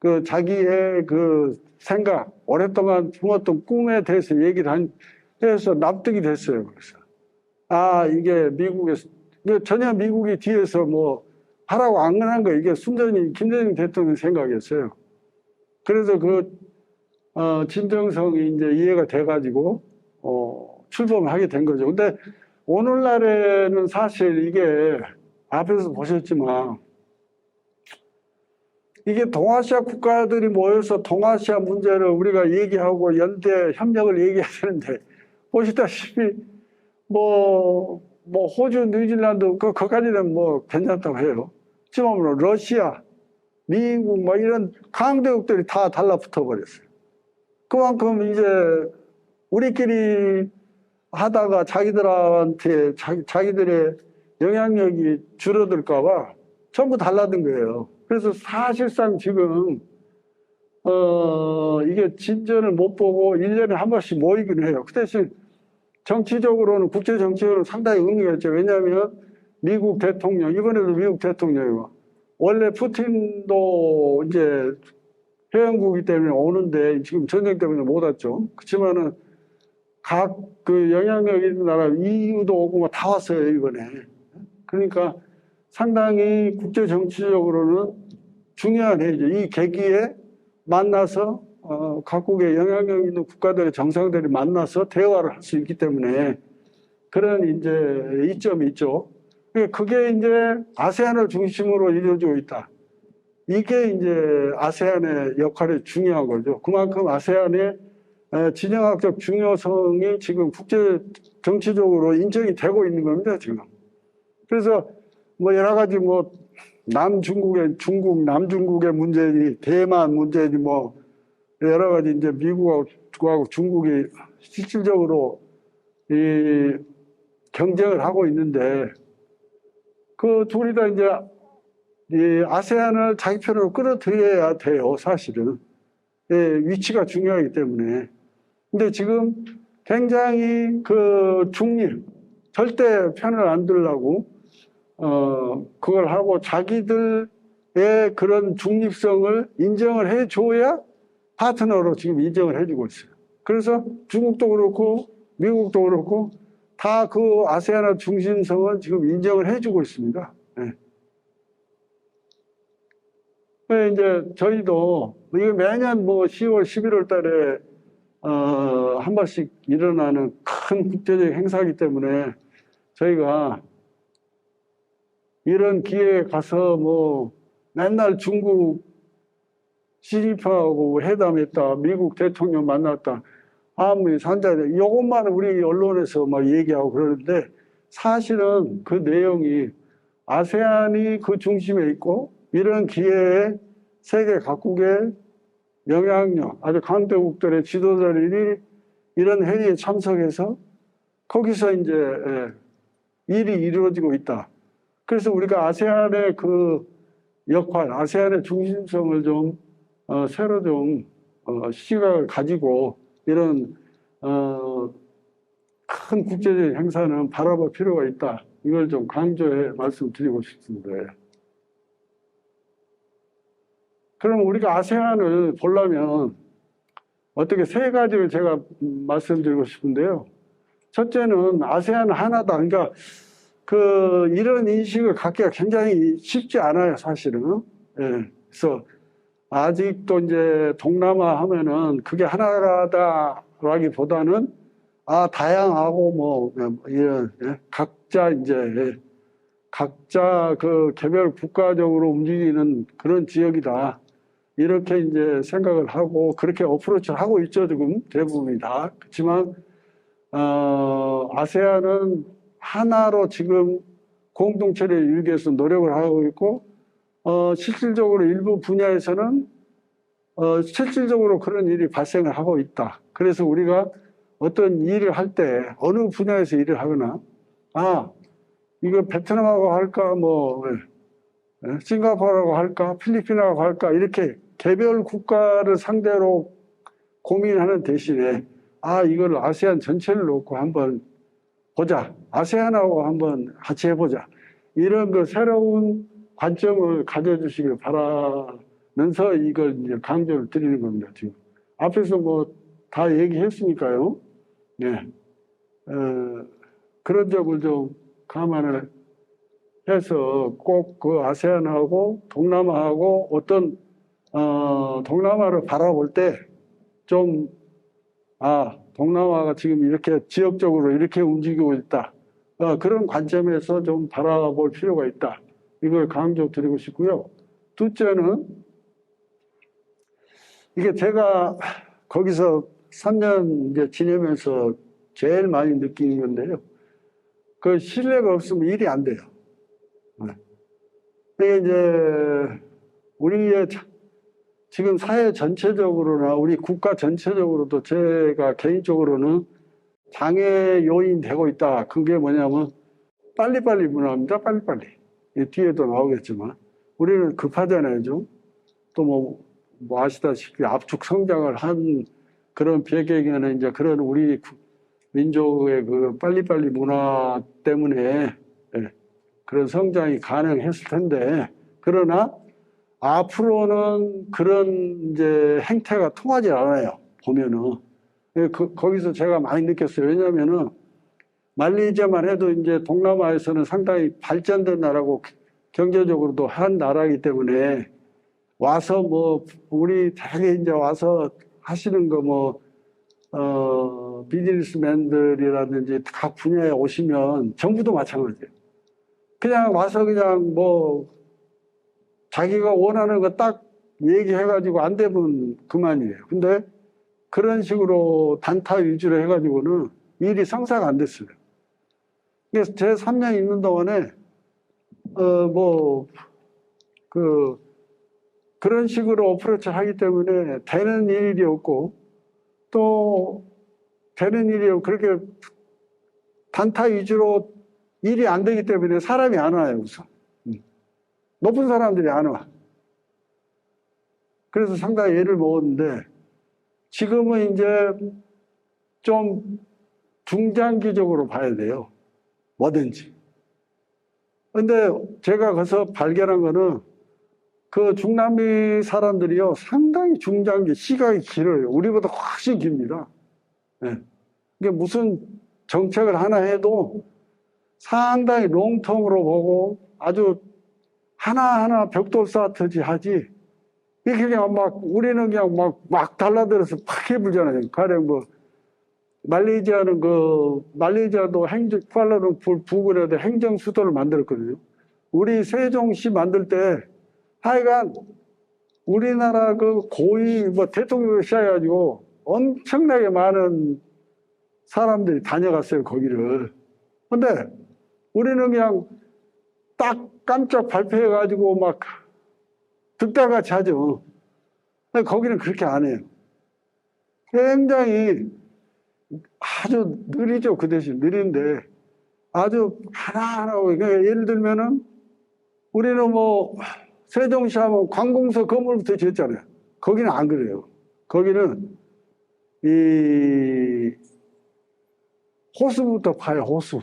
그 자기의 그 생각, 오랫동안 품었던 꿈에 대해서 얘기를 해서 납득이 됐어요. 그래서. 이게 전혀 미국이 뒤에서 뭐 하라고 안 한 거, 이게 순전히 김대중 대통령 생각이었어요. 그래서 진정성이 이제 이해가 돼가지고, 출범하게 된 거죠. 근데 오늘날에는 사실 이게 앞에서 보셨지만, 이게 동아시아 국가들이 모여서 동아시아 문제를 우리가 얘기하고 연대 협력을 얘기해야 되는데, 보시다시피, 호주, 뉴질랜드, 그까지는 뭐 괜찮다고 해요. 지금 러시아, 미국, 이런 강대국들이 다 달라붙어 버렸어요. 그만큼 이제 우리끼리 하다가 자기들한테, 자기들의 영향력이 줄어들까봐 전부 달라든 거예요. 그래서 사실상 지금, 이게 진전을 못 보고 1년에 한 번씩 모이긴 해요. 그 대신 정치적으로는, 국제정치적으로는 상당히 의미가 있죠. 왜냐하면 미국 대통령, 이번에도 미국 대통령이고, 원래 푸틴도 이제 회원국이기 때문에 오는데 지금 전쟁 때문에 못 왔죠. 그렇지만은 각 그 영향력 있는 나라, EU도 오고 다 왔어요, 이번에. 그러니까 상당히 국제정치적으로는 중요한 해죠. 이 계기에 만나서 각국의 영향력 있는 국가들의 정상들이 만나서 대화를 할 수 있기 때문에 그런 이제 이점이 있죠. 그게 이제 아세안을 중심으로 이루어지고 있다. 이게 이제 아세안의 역할이 중요한 거죠. 그만큼 아세안의 진영학적 중요성이 지금 국제 정치적으로 인정이 되고 있는 겁니다, 지금. 그래서 여러 가지 남중국의 문제니, 대만 문제니 여러 가지 이제 미국하고 중국이 실질적으로 경쟁을 하고 있는데 그 둘이 다 이제 이 아세안을 자기 편으로 끌어들여야 돼요, 사실은. 위치가 중요하기 때문에. 근데 지금 굉장히 절대 편을 안 들려고, 그걸 하고 자기들의 그런 중립성을 인정을 해줘야 파트너로 지금 인정을 해주고 있어요. 그래서 중국도 그렇고, 미국도 그렇고, 다 그 아세안의 중심성을 지금 인정을 해주고 있습니다. 이제 저희도 이게 매년 10월, 11월 달에 한 번씩 일어나는 큰 국제적 행사이기 때문에 저희가 이런 기회에 가서 맨날 중국 시진핑하고 회담했다, 미국 대통령 만났다, 아무리 산다는 이것만 우리 언론에서 막 얘기하고 그러는데 사실은 그 내용이 아세안이 그 중심에 있고 이런 기회에 세계 각국의 영향력, 아주 강대국들의 지도자들이 이런 회의에 참석해서 거기서 이제 일이 이루어지고 있다. 그래서 우리가 아세안의 그 역할, 아세안의 중심성을 좀 새로 좀 시각을 가지고 이런 큰 국제적인 행사는 바라볼 필요가 있다. 이걸 좀 강조해 말씀드리고 싶습니다. 그럼 우리가 아세안을 보려면 어떻게 세 가지를 제가 말씀드리고 싶은데요. 첫째는 아세안 하나다. 그러니까 이런 인식을 갖기가 굉장히 쉽지 않아요, 사실은. 예. 그래서 아직도 이제 동남아 하면은 그게 하나다라기보다는 다양하고 뭐 이런 각자 그 개별 국가적으로 움직이는 그런 지역이다. 이렇게 이제 생각을 하고 그렇게 어프로치를 하고 있죠, 지금 대부분이 다. 그렇지만 아세안은 하나로 지금 공동체를 이루기 위해서 노력을 하고 있고 실질적으로 일부 분야에서는 실질적으로 그런 일이 발생을 하고 있다. 그래서 우리가 어떤 일을 할 때 어느 분야에서 일을 하거나 이거 베트남하고 할까 뭐 싱가포르하고 할까 필리핀하고 할까 이렇게 개별 국가를 상대로 고민하는 대신에 이걸 아세안 전체를 놓고 한번 보자. 아세안하고 한번 같이 해보자. 이런 그 새로운 관점을 가져주시길 바라면서 이걸 이제 강조를 드리는 겁니다. 지금 앞에서 뭐 다 얘기했으니까요. 네. 그런 점을 좀 감안을 해서 꼭 그 아세안하고 동남아하고 어떤 동남아를 바라볼 때 좀 동남아가 지금 이렇게 지역적으로 이렇게 움직이고 있다. 그런 관점에서 좀 바라볼 필요가 있다. 이걸 강조드리고 싶고요. 둘째는 이게 제가 거기서 3년 이제 지내면서 제일 많이 느끼는 건데요. 그 신뢰가 없으면 일이 안 돼요. 이게 이제 우리의 지금 사회 전체적으로나 우리 국가 전체적으로도 제가 개인적으로는 장애 요인이 되고 있다. 그게 뭐냐면 빨리빨리 문화입니다. 빨리빨리. 뒤에도 나오겠지만 우리는 급하잖아요. 좀. 또 뭐 아시다시피 압축 성장을 한 그런 배경에는 이제 그런 우리 민족의 그 빨리빨리 문화 때문에 그런 성장이 가능했을 텐데 그러나 앞으로는 그런 이제 행태가 통하지 않아요. 보면은 거기서 제가 많이 느꼈어요. 왜냐하면은 말레이시아만 해도 이제 동남아에서는 상당히 발전된 나라고 경제적으로도 한 나라이기 때문에 와서 뭐 우리 되게 이제 와서 하시는 거 비즈니스맨들이라든지 각 분야에 오시면 전부도 마찬가지예요. 그냥 와서 그냥 자기가 원하는 거 딱 얘기해가지고 안 되면 그만이에요. 근데 그런 식으로 단타 위주로 해가지고는 일이 성사가 안 됐어요. 그래서 제 3년 있는 동안에 그런 식으로 어프로치를 하기 때문에 되는 일이 없고 또 되는 일이 없고 그렇게 단타 위주로 일이 안 되기 때문에 사람이 안 와요, 우선. 높은 사람들이 안 와. 그래서 상당히 애를 먹었는데 지금은 이제 좀 중장기적으로 봐야 돼요. 뭐든지. 근데 제가 가서 발견한 거는 그 중남미 사람들이요, 상당히 중장기, 시각이 길어요. 우리보다 훨씬 깁니다. 네. 이게 무슨 정책을 하나 해도 상당히 롱텀으로 보고 아주 하나하나 벽돌 쌓듯이 하지. 이게 그냥 우리는 그냥 막 달라들어서 팍 해불잖아요. 가령 말레이시아도 쿠알라룸푸르 부근에도 행정수도를 만들었거든요. 우리 세종시 만들 때 하여간 우리나라 그 고위 대통령을 시작해가지고 엄청나게 많은 사람들이 다녀갔어요, 거기를. 근데 우리는 그냥 딱 깜짝 발표해가지고 막 듣다가 자죠. 근데 거기는 그렇게 안 해요. 굉장히 아주 느리죠. 그 대신 느린데 아주 하나하나, 그러니까 예를 들면은 우리는 뭐 세종시 하면 관공서 건물부터 지었잖아요. 거기는 안 그래요. 거기는 이 호수부터 파요. 호수,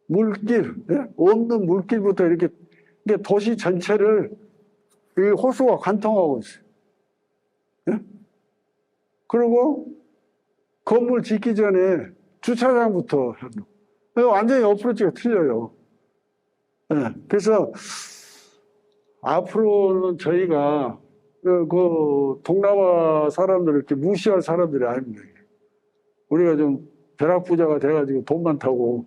물길, 예? 없는 물길부터 이렇게 도시 전체를 이 호수가 관통하고 있어요. 예? 그리고 건물 짓기 전에 주차장부터 완전히 어프로치가 틀려요. 예. 그래서 앞으로는 저희가 그 동남아 사람들을 이렇게 무시할 사람들이 아닙니다. 우리가 좀 벼락부자가 돼가지고 돈 많다고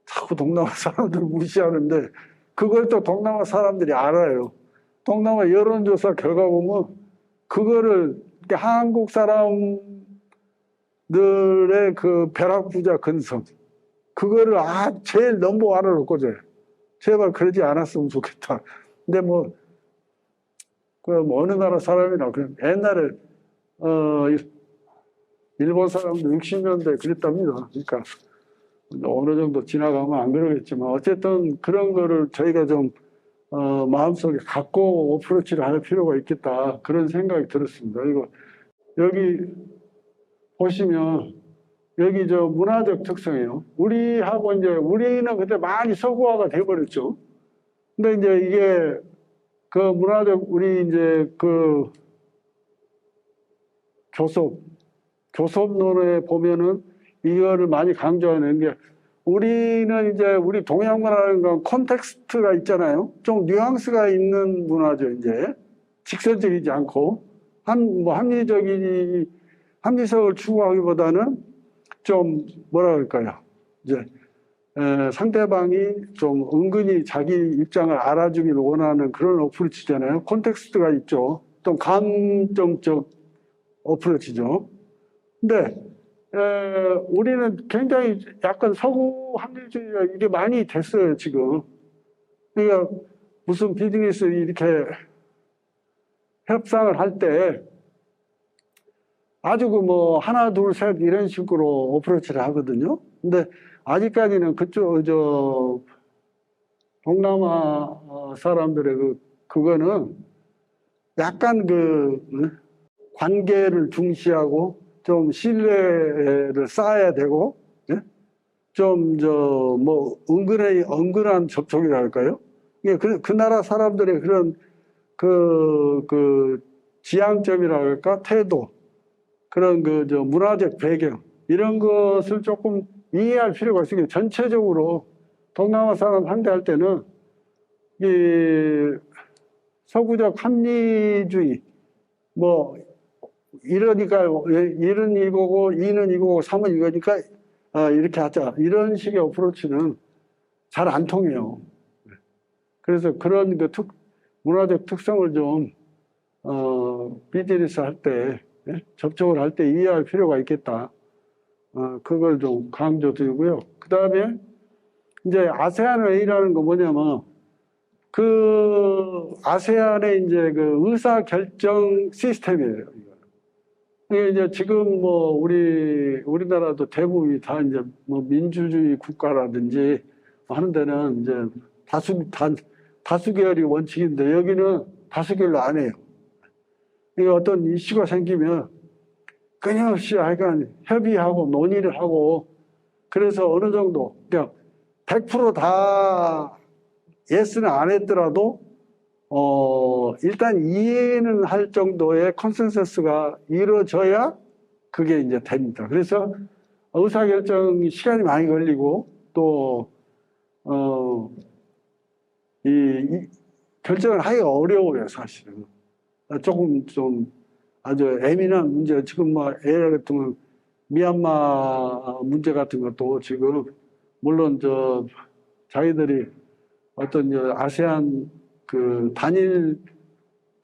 자꾸 동남아 사람들 무시하는데 그걸 또 동남아 사람들이 알아요. 동남아 여론조사 결과 보면 그거를 한국 사람들의 그 벼락부자 근성, 그거를 제일 넘버원으로 꽂아요. 제발 그러지 않았으면 좋겠다. 근데 뭐 어느 나라 사람이나 그냥 옛날에 일본 사람도 60년대 그랬답니다. 그러니까 어느 정도 지나가면 안 그러겠지만 어쨌든 그런 거를 저희가 좀 마음속에 갖고 어프로치를 할 필요가 있겠다, 그런 생각이 들었습니다. 이거 여기 보시면 여기 저 문화적 특성이에요. 우리하고 이제 우리는 그때 많이 서구화가 돼버렸죠. 근데 이제 이게 그 문화적 우리 이제 그 교섭론에 보면은 이거를 많이 강조하는 게, 우리는 이제 우리 동양 문화라는 건 콘텍스트가 있잖아요. 좀 뉘앙스가 있는 문화죠. 이제 직선적이지 않고 합리성을 추구하기보다는 좀 뭐라 그럴까요? 이제 상대방이 좀 은근히 자기 입장을 알아주기를 원하는 그런 어프로치잖아요. 콘텍스트가 있죠. 좀 감정적 어프로치죠. 근데 우리는 굉장히 약간 서구 합리주의가 이게 많이 됐어요, 지금. 그러니까 무슨 비즈니스 이렇게 협상을 할 때 아주 그 뭐 하나 둘 셋 이런 식으로 어프로치를 하거든요. 근데 아직까지는 그쪽 동남아 사람들의 그거는 약간 관계를 중시하고 좀 신뢰를 쌓아야 되고, 예? 좀 뭐 은근한 접촉이라 할까요? 그 나라 사람들의 그런 지향점이라 할까, 태도, 그런 문화적 배경, 이런 것을 조금 이해할 필요가 있습니다. 전체적으로 동남아 사람 상대할 때는 이 서구적 합리주의, 뭐 이러니까 1은 이거고 2는 이거고 3은 이거니까 이렇게 하자, 이런 식의 어프로치는 잘 안 통해요. 그래서 그런 문화적 특성을 좀 비즈니스 할 때, 접촉을 할 때 이해할 필요가 있겠다. 그걸 좀 강조드리고요. 그 다음에 이제 아세안 웨이라는 거 뭐냐면, 그 아세안의 이제 그 의사결정 시스템이에요. 이게 이제 지금 뭐 우리나라도 대부분이 다 이제 뭐 민주주의 국가라든지 하는 데는 이제 다수결이 원칙인데, 여기는 다수결로 안 해요. 이게 어떤 이슈가 생기면 끊임없이 하여간 협의하고 논의를 하고, 그래서 어느 정도 그냥 100%다 예스는 안 했더라도 일단 이해는 할 정도의 컨센서스가 이루어져야 그게 이제 됩니다. 그래서 의사결정 시간이 많이 걸리고, 또 이 결정을 하기가 어려워요, 사실은. 조금 좀 아주 예민한 문제, 지금 뭐 AI 같은 거, 미얀마 문제 같은 것도 지금 물론 자기들이 어떤 아세안 단일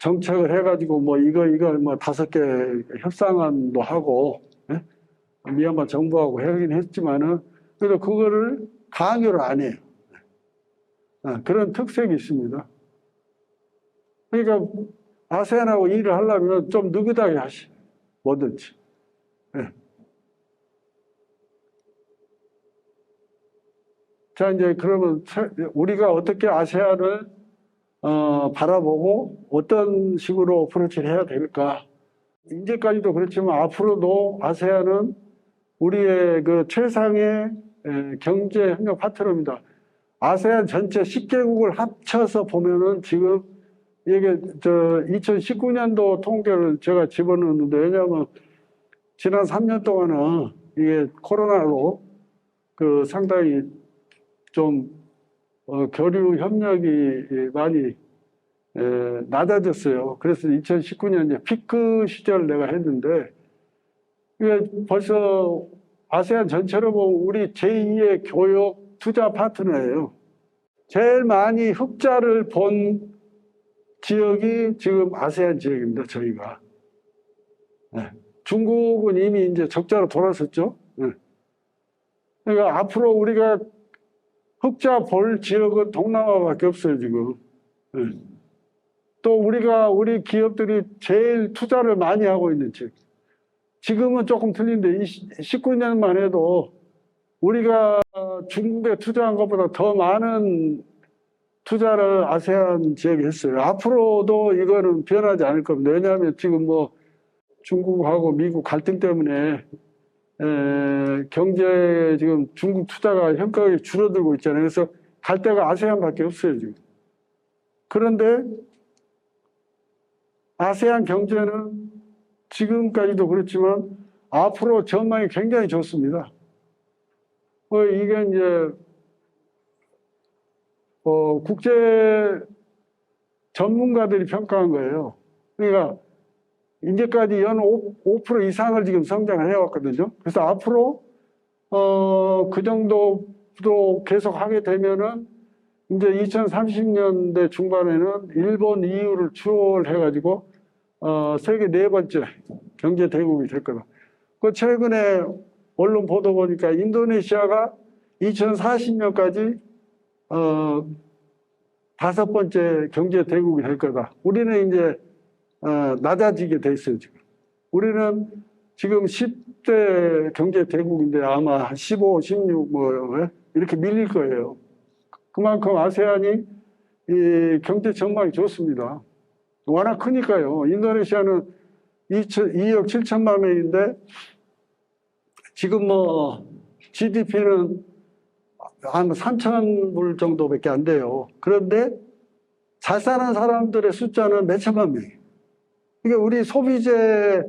정책을 해가지고 뭐 이거 뭐 5개 협상안도 하고, 예? 미얀마 정부하고 하긴 했지만은 그래도 그거를 강요를 안 해요. 그런 특색이 있습니다. 그러니까 아세안하고 일을 하려면 좀 느긋하게 하시죠. 뭐든지. 예. 자, 이제 그러면 우리가 어떻게 아세안을 바라보고 어떤 식으로 어프로치를 해야 될까? 이제까지도 그렇지만 앞으로도 아세안은 우리의 그 최상의 경제 협력 파트너입니다. 아세안 전체 10개국을 합쳐서 보면은 지금 이게 2019년도 통계를 제가 집어넣었는데, 왜냐하면 지난 3년 동안은 이게 코로나로 그 상당히 좀 교류 협력이 많이 낮아졌어요. 그래서 2019년 이제 피크 시절 내가 했는데, 이게 벌써 아세안 전체로 보면 우리 제2의 교역 투자 파트너예요. 제일 많이 흑자를 본 지역이 지금 아세안 지역입니다, 저희가. 네. 중국은 이미 이제 적자로 돌아섰죠. 네. 그러니까 앞으로 우리가 흑자 볼 지역은 동남아밖에 없어요, 지금. 네. 또 우리 기업들이 제일 투자를 많이 하고 있는 지역. 지금은 조금 틀린데, 19년만 해도 우리가 중국에 투자한 것보다 더 많은 투자를 아세안 지역에 했어요. 앞으로도 이거는 변하지 않을 겁니다. 왜냐하면 지금 뭐 중국하고 미국 갈등 때문에 경제 지금 중국 투자가 현격하게 줄어들고 있잖아요. 그래서 갈 데가 아세안밖에 없어요, 지금. 그런데 아세안 경제는 지금까지도 그렇지만 앞으로 전망이 굉장히 좋습니다. 이게 이제 국제 전문가들이 평가한 거예요. 그러니까 이제까지 연 5% 이상을 지금 성장을 해왔거든요. 그래서 앞으로 그 정도도 계속 하게 되면은 이제 2030년대 중반에는 일본, EU를 추월해가지고 세계 4번째 경제 대국이 될 거다. 그 최근에 언론 보도 보니까 인도네시아가 2040년까지 5번째 경제 대국이 될 거다. 우리는 이제 낮아지게 돼 있어요, 지금. 우리는 지금 10대 경제 대국인데 아마 15, 16 뭐 이렇게 밀릴 거예요. 그만큼 아세안이 이 경제 전망이 좋습니다. 워낙 크니까요. 인도네시아는 2억 7천만 명인데 지금 뭐 GDP는 한 3,000불 정도밖에 안 돼요. 그런데 잘 사는 사람들의 숫자는 몇 천만 명이에요. 그러니까 우리 소비재가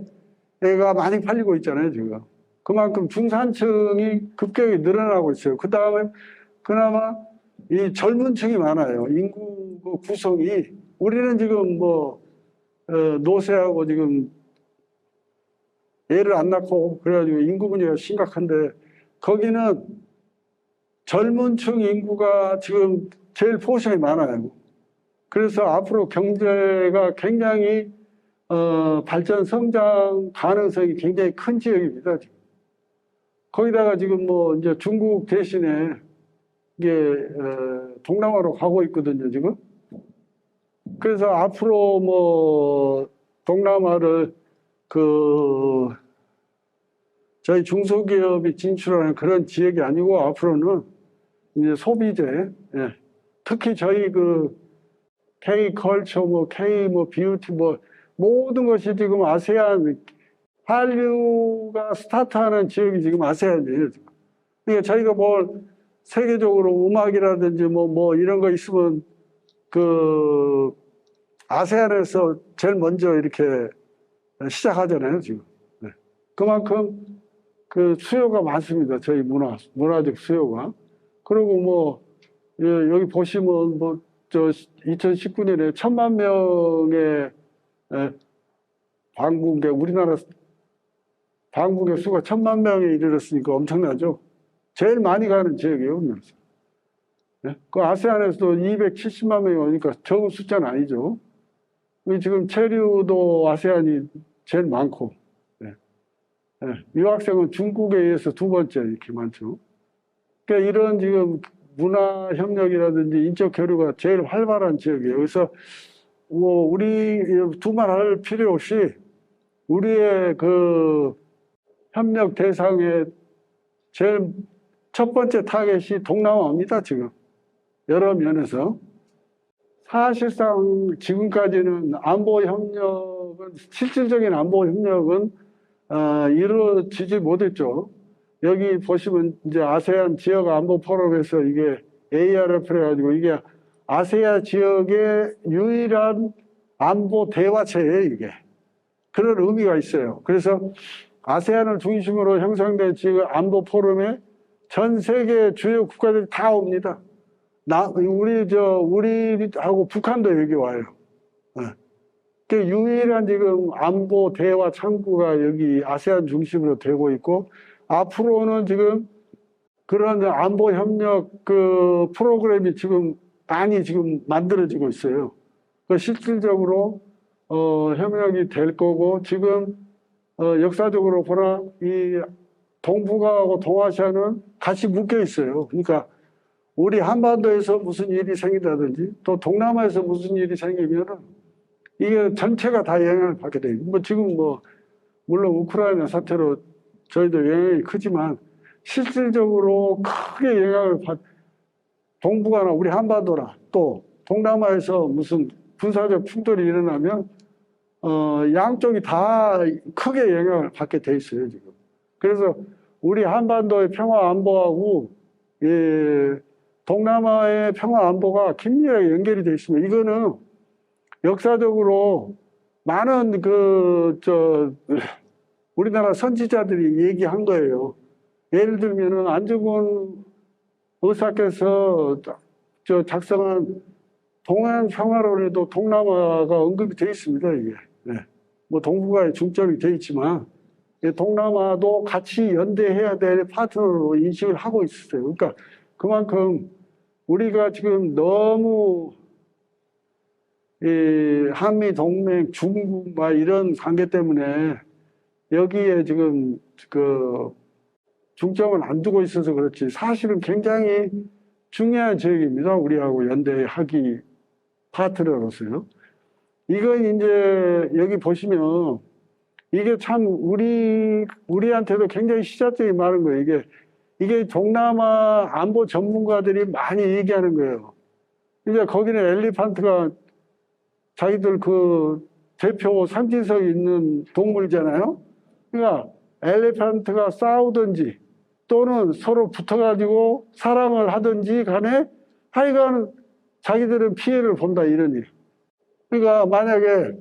많이 팔리고 있잖아요, 지금. 그만큼 중산층이 급격히 늘어나고 있어요. 그 다음에 그나마 이 젊은 층이 많아요. 인구 구성이. 우리는 지금 뭐 노쇠하고 지금 애를 안 낳고 그래가지고 인구 문제가 심각한데, 거기는 젊은 층 인구가 지금 제일 포션이 많아요. 그래서 앞으로 경제가 굉장히 발전 성장 가능성이 굉장히 큰 지역입니다. 지금. 거기다가 지금 뭐 이제 중국 대신에 이게 동남아로 가고 있거든요, 지금. 그래서 앞으로 뭐 동남아를 저희 중소기업이 진출하는 그런 지역이 아니고 앞으로는 이제 소비재, 예. 특히 저희 K-컬처, K 뷰티 모든 것이 지금 아세안, 한류가 스타트하는 지역이 지금 아세안이에요. 그러니까 저희가 세계적으로 음악이라든지 이런 거 있으면 아세안에서 제일 먼저 이렇게 시작하잖아요, 지금. 네. 그만큼 수요가 많습니다. 저희 문화적 수요가. 그리고 여기 보시면 2019년에 1,000만 명의 우리나라 방문객 수가 1,000만 명에 이르렀으니까 엄청나죠. 제일 많이 가는 지역이에요, 우리나라에서. 네? 그 아세안에서도 270만 명이 오니까 적은 숫자는 아니죠. 지금 체류도 아세안이 제일 많고, 예. 예. 유학생은 중국에 의해서 두 번째 이렇게 많죠. 그러니까 이런 지금 문화 협력이라든지 인적 교류가 제일 활발한 지역이에요. 그래서 뭐 우리 두말할 필요 없이 우리의 그 협력 대상의 제일 첫 번째 타겟이 동남아입니다, 지금. 여러 면에서. 사실상 지금까지는 안보 협력은, 실질적인 안보 협력은, 이루어지지 못했죠. 여기 보시면 이제 아세안 지역 안보 포럼에서 이게 ARF를 해가지고 이게 아세안 지역의 유일한 안보 대화체예요, 이게. 그런 의미가 있어요. 그래서 아세안을 중심으로 형성된 지금 안보 포럼에 전 세계 주요 국가들이 다 옵니다. 우리하고 북한도 여기 와요. 그 유일한 지금 안보 대화 창구가 여기 아세안 중심으로 되고 있고, 앞으로는 지금 그런 안보 협력 그 프로그램이 지금 많이 지금 만들어지고 있어요. 그 실질적으로 협력이 될 거고, 지금 역사적으로 보나 이 동북아하고 동아시아는 같이 묶여 있어요. 그러니까 우리 한반도에서 무슨 일이 생긴다든지 또 동남아에서 무슨 일이 생기면은 이게 전체가 다 영향을 받게 돼요. 뭐 지금 뭐 물론 우크라이나 사태로 저희도 영향이 크지만 실질적으로 크게 영향을 동북아나 우리 한반도나 또 동남아에서 무슨 군사적 충돌이 일어나면 양쪽이 다 크게 영향을 받게 돼 있어요, 지금. 그래서 우리 한반도의 평화 안보하고 동남아의 평화 안보가 긴밀하게 연결이 돼 있습니다. 이거는 역사적으로 많은 우리나라 선지자들이 얘기한 거예요. 예를 들면은 안중근 의사께서 작성한 동해안 평화론에도 동남아가 언급이 돼 있습니다, 이게. 네. 뭐 동북아에 중점이 돼 있지만 동남아도 같이 연대해야 될 파트너로 인식을 하고 있었어요. 그러니까 그만큼 우리가 지금 너무 한미 동맹, 중국 막 이런 관계 때문에 여기에 지금 그 중점을 안 두고 있어서 그렇지 사실은 굉장히 중요한 지역입니다. 우리하고 연대하기 파트너로서요. 이건 이제 여기 보시면 이게 참 우리한테도 굉장히 시사점이 많은 거예요. 이게 동남아 안보 전문가들이 많이 얘기하는 거예요. 이제 거기는 엘리판트가 자기들 그 대표 상징성이 있는 동물이잖아요. 그러니까 엘리판트가 싸우든지 또는 서로 붙어가지고 사랑을 하든지 간에 하여간 자기들은 피해를 본다 이런 일. 그러니까 만약에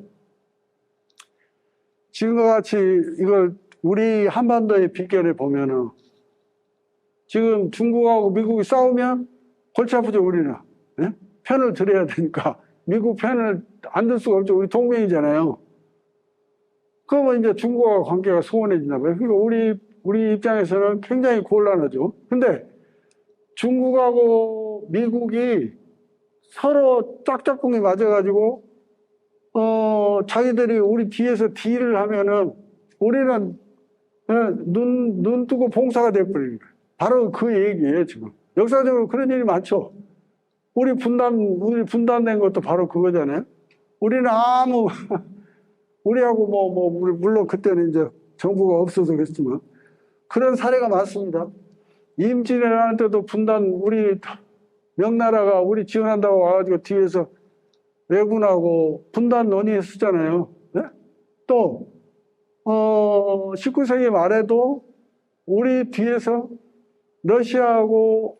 지금과 같이 이걸 우리 한반도의 비결을 보면은 지금 중국하고 미국이 싸우면 골치 아프죠, 우리는. 네? 편을 들어야 되니까. 미국 편을 안 들 수가 없죠. 우리 동맹이잖아요. 그러면 이제 중국과 관계가 소원해진다 봐요. 그러니까 우리 입장에서는 굉장히 곤란하죠. 근데 중국하고 미국이 서로 짝짝꿍이 맞아가지고, 자기들이 우리 뒤에서 딜을 하면은 우리는 그냥 눈 뜨고 봉사가 돼버리는 거예요. 바로 그 얘기예요, 지금. 역사적으로 그런 일이 많죠. 우리 분단된 것도 바로 그거잖아요. 우리는 우리하고 물론 그때는 이제 정부가 없어서 그랬지만, 그런 사례가 많습니다. 임진왜란 때도 우리 명나라가 우리 지원한다고 와가지고 뒤에서 왜군하고 분단 논의했었잖아요. 네? 또, 19세기 말에도 우리 뒤에서 러시아하고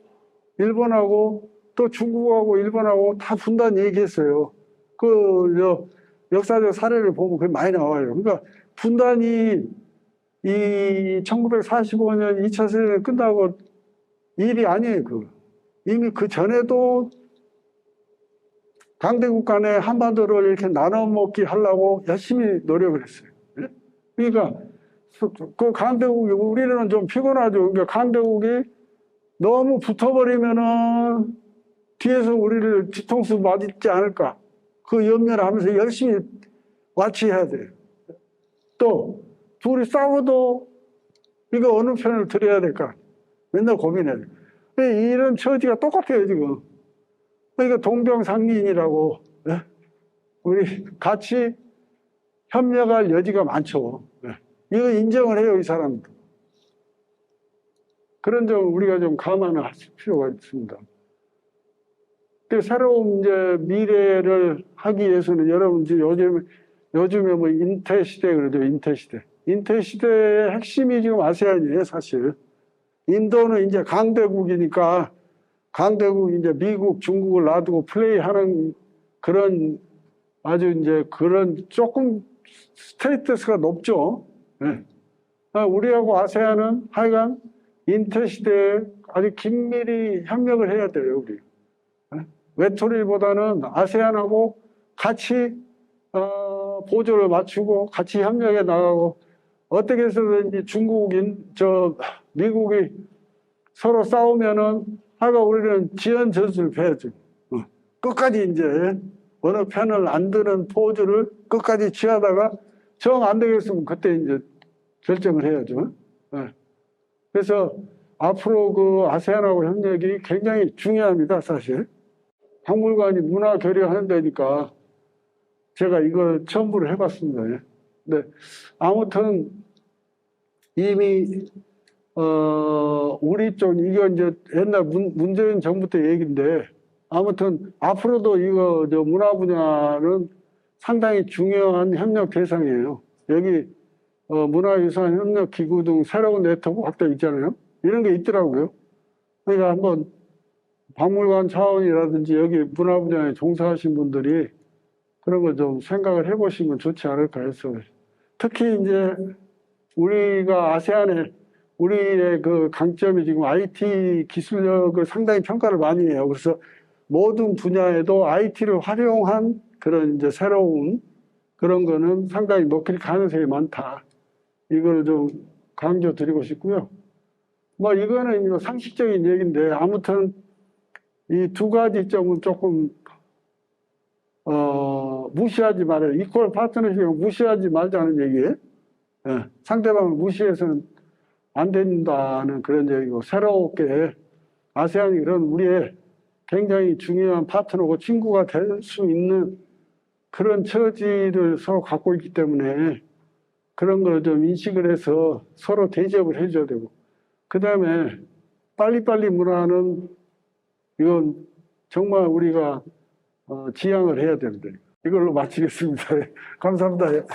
일본하고 또 중국하고 일본하고 다 분단 얘기했어요. 역사적 사례를 보면 그게 많이 나와요. 그러니까 분단이 이 1945년 2차 세계대전 끝나고 일이 아니에요, 이미 그 전에도 강대국 간에 한반도를 이렇게 나눠먹기 하려고 열심히 노력을 했어요. 그러니까 그 강대국이 우리는 좀 피곤하죠. 그러니까 강대국이 너무 붙어버리면은 뒤에서 우리를 뒤통수 맞지 않을까. 그 염려를 하면서 열심히 와치해야 돼요. 또 둘이 싸워도 이거 어느 편을 들어야 될까? 맨날 고민해야 돼요. 이런 처지가 똑같아요, 지금. 그러니까 동병상련이라고. 네? 우리 같이 협력할 여지가 많죠. 네. 이거 인정을 해요, 이 사람도. 그런 점 우리가 좀 감안을 하실 필요가 있습니다. 새로운 이제 미래를 하기 위해서는 여러분 요즘에 뭐 인태 시대 그러죠, 인태 시대. 인태 시대의 핵심이 지금 아세안이에요, 사실. 인도는 이제 강대국이니까 강대국 이제 미국, 중국을 놔두고 플레이하는 그런 아주 이제 그런 조금 스테이터스가 높죠. 네. 우리하고 아세안은 하여간 인태 시대에 아주 긴밀히 협력을 해야 돼요, 우리. 외톨이보다는 아세안하고 같이 보조를 맞추고 같이 협력해 나가고 어떻게 해서든지 미국이 서로 싸우면은 하여간 우리는 지연전술을 펴야죠. 끝까지 이제 어느 편을 안 드는 포즈를 끝까지 취하다가 정 안 되겠으면 그때 이제 결정을 해야죠. 그래서 앞으로 그 아세안하고 협력이 굉장히 중요합니다, 사실. 박물관이 문화 교류하는 데니까 제가 이걸 첨부를 해봤습니다. 근데 아무튼 이미 우리 쪽 이거 이제 옛날 문재인 정부 때 얘기인데 아무튼 앞으로도 이거 문화 분야는 상당히 중요한 협력 대상이에요. 여기 문화유산 협력기구 등 새로운 네트워크 확대 있잖아요. 이런 게 있더라고요. 그러니까 한번 박물관 차원이라든지 여기 문화 분야에 종사하신 분들이 그런 거 좀 생각을 해보시면 좋지 않을까 해서. 특히 이제 우리가 아세안에 우리의 그 강점이 지금 IT 기술력을 상당히 평가를 많이 해요. 그래서 모든 분야에도 IT를 활용한 그런 이제 새로운 그런 거는 상당히 먹힐 가능성이 많다. 이걸 좀 강조드리고 싶고요. 뭐 이거는 상식적인 얘기인데 아무튼 이 두 가지 점은 조금 무시하지 말아요. 이퀄 파트너십을 무시하지 말자는 얘기예요. 상대방을 무시해서는 안 된다는 그런 얘기고 새롭게 아세안이 그런 우리의 굉장히 중요한 파트너고 친구가 될 수 있는 그런 처지를 서로 갖고 있기 때문에 그런 걸 좀 인식을 해서 서로 대접을 해줘야 되고 그 다음에 빨리빨리 문화는 이건 정말 우리가 지향을 해야 됩니다. 이걸로 마치겠습니다. 감사합니다.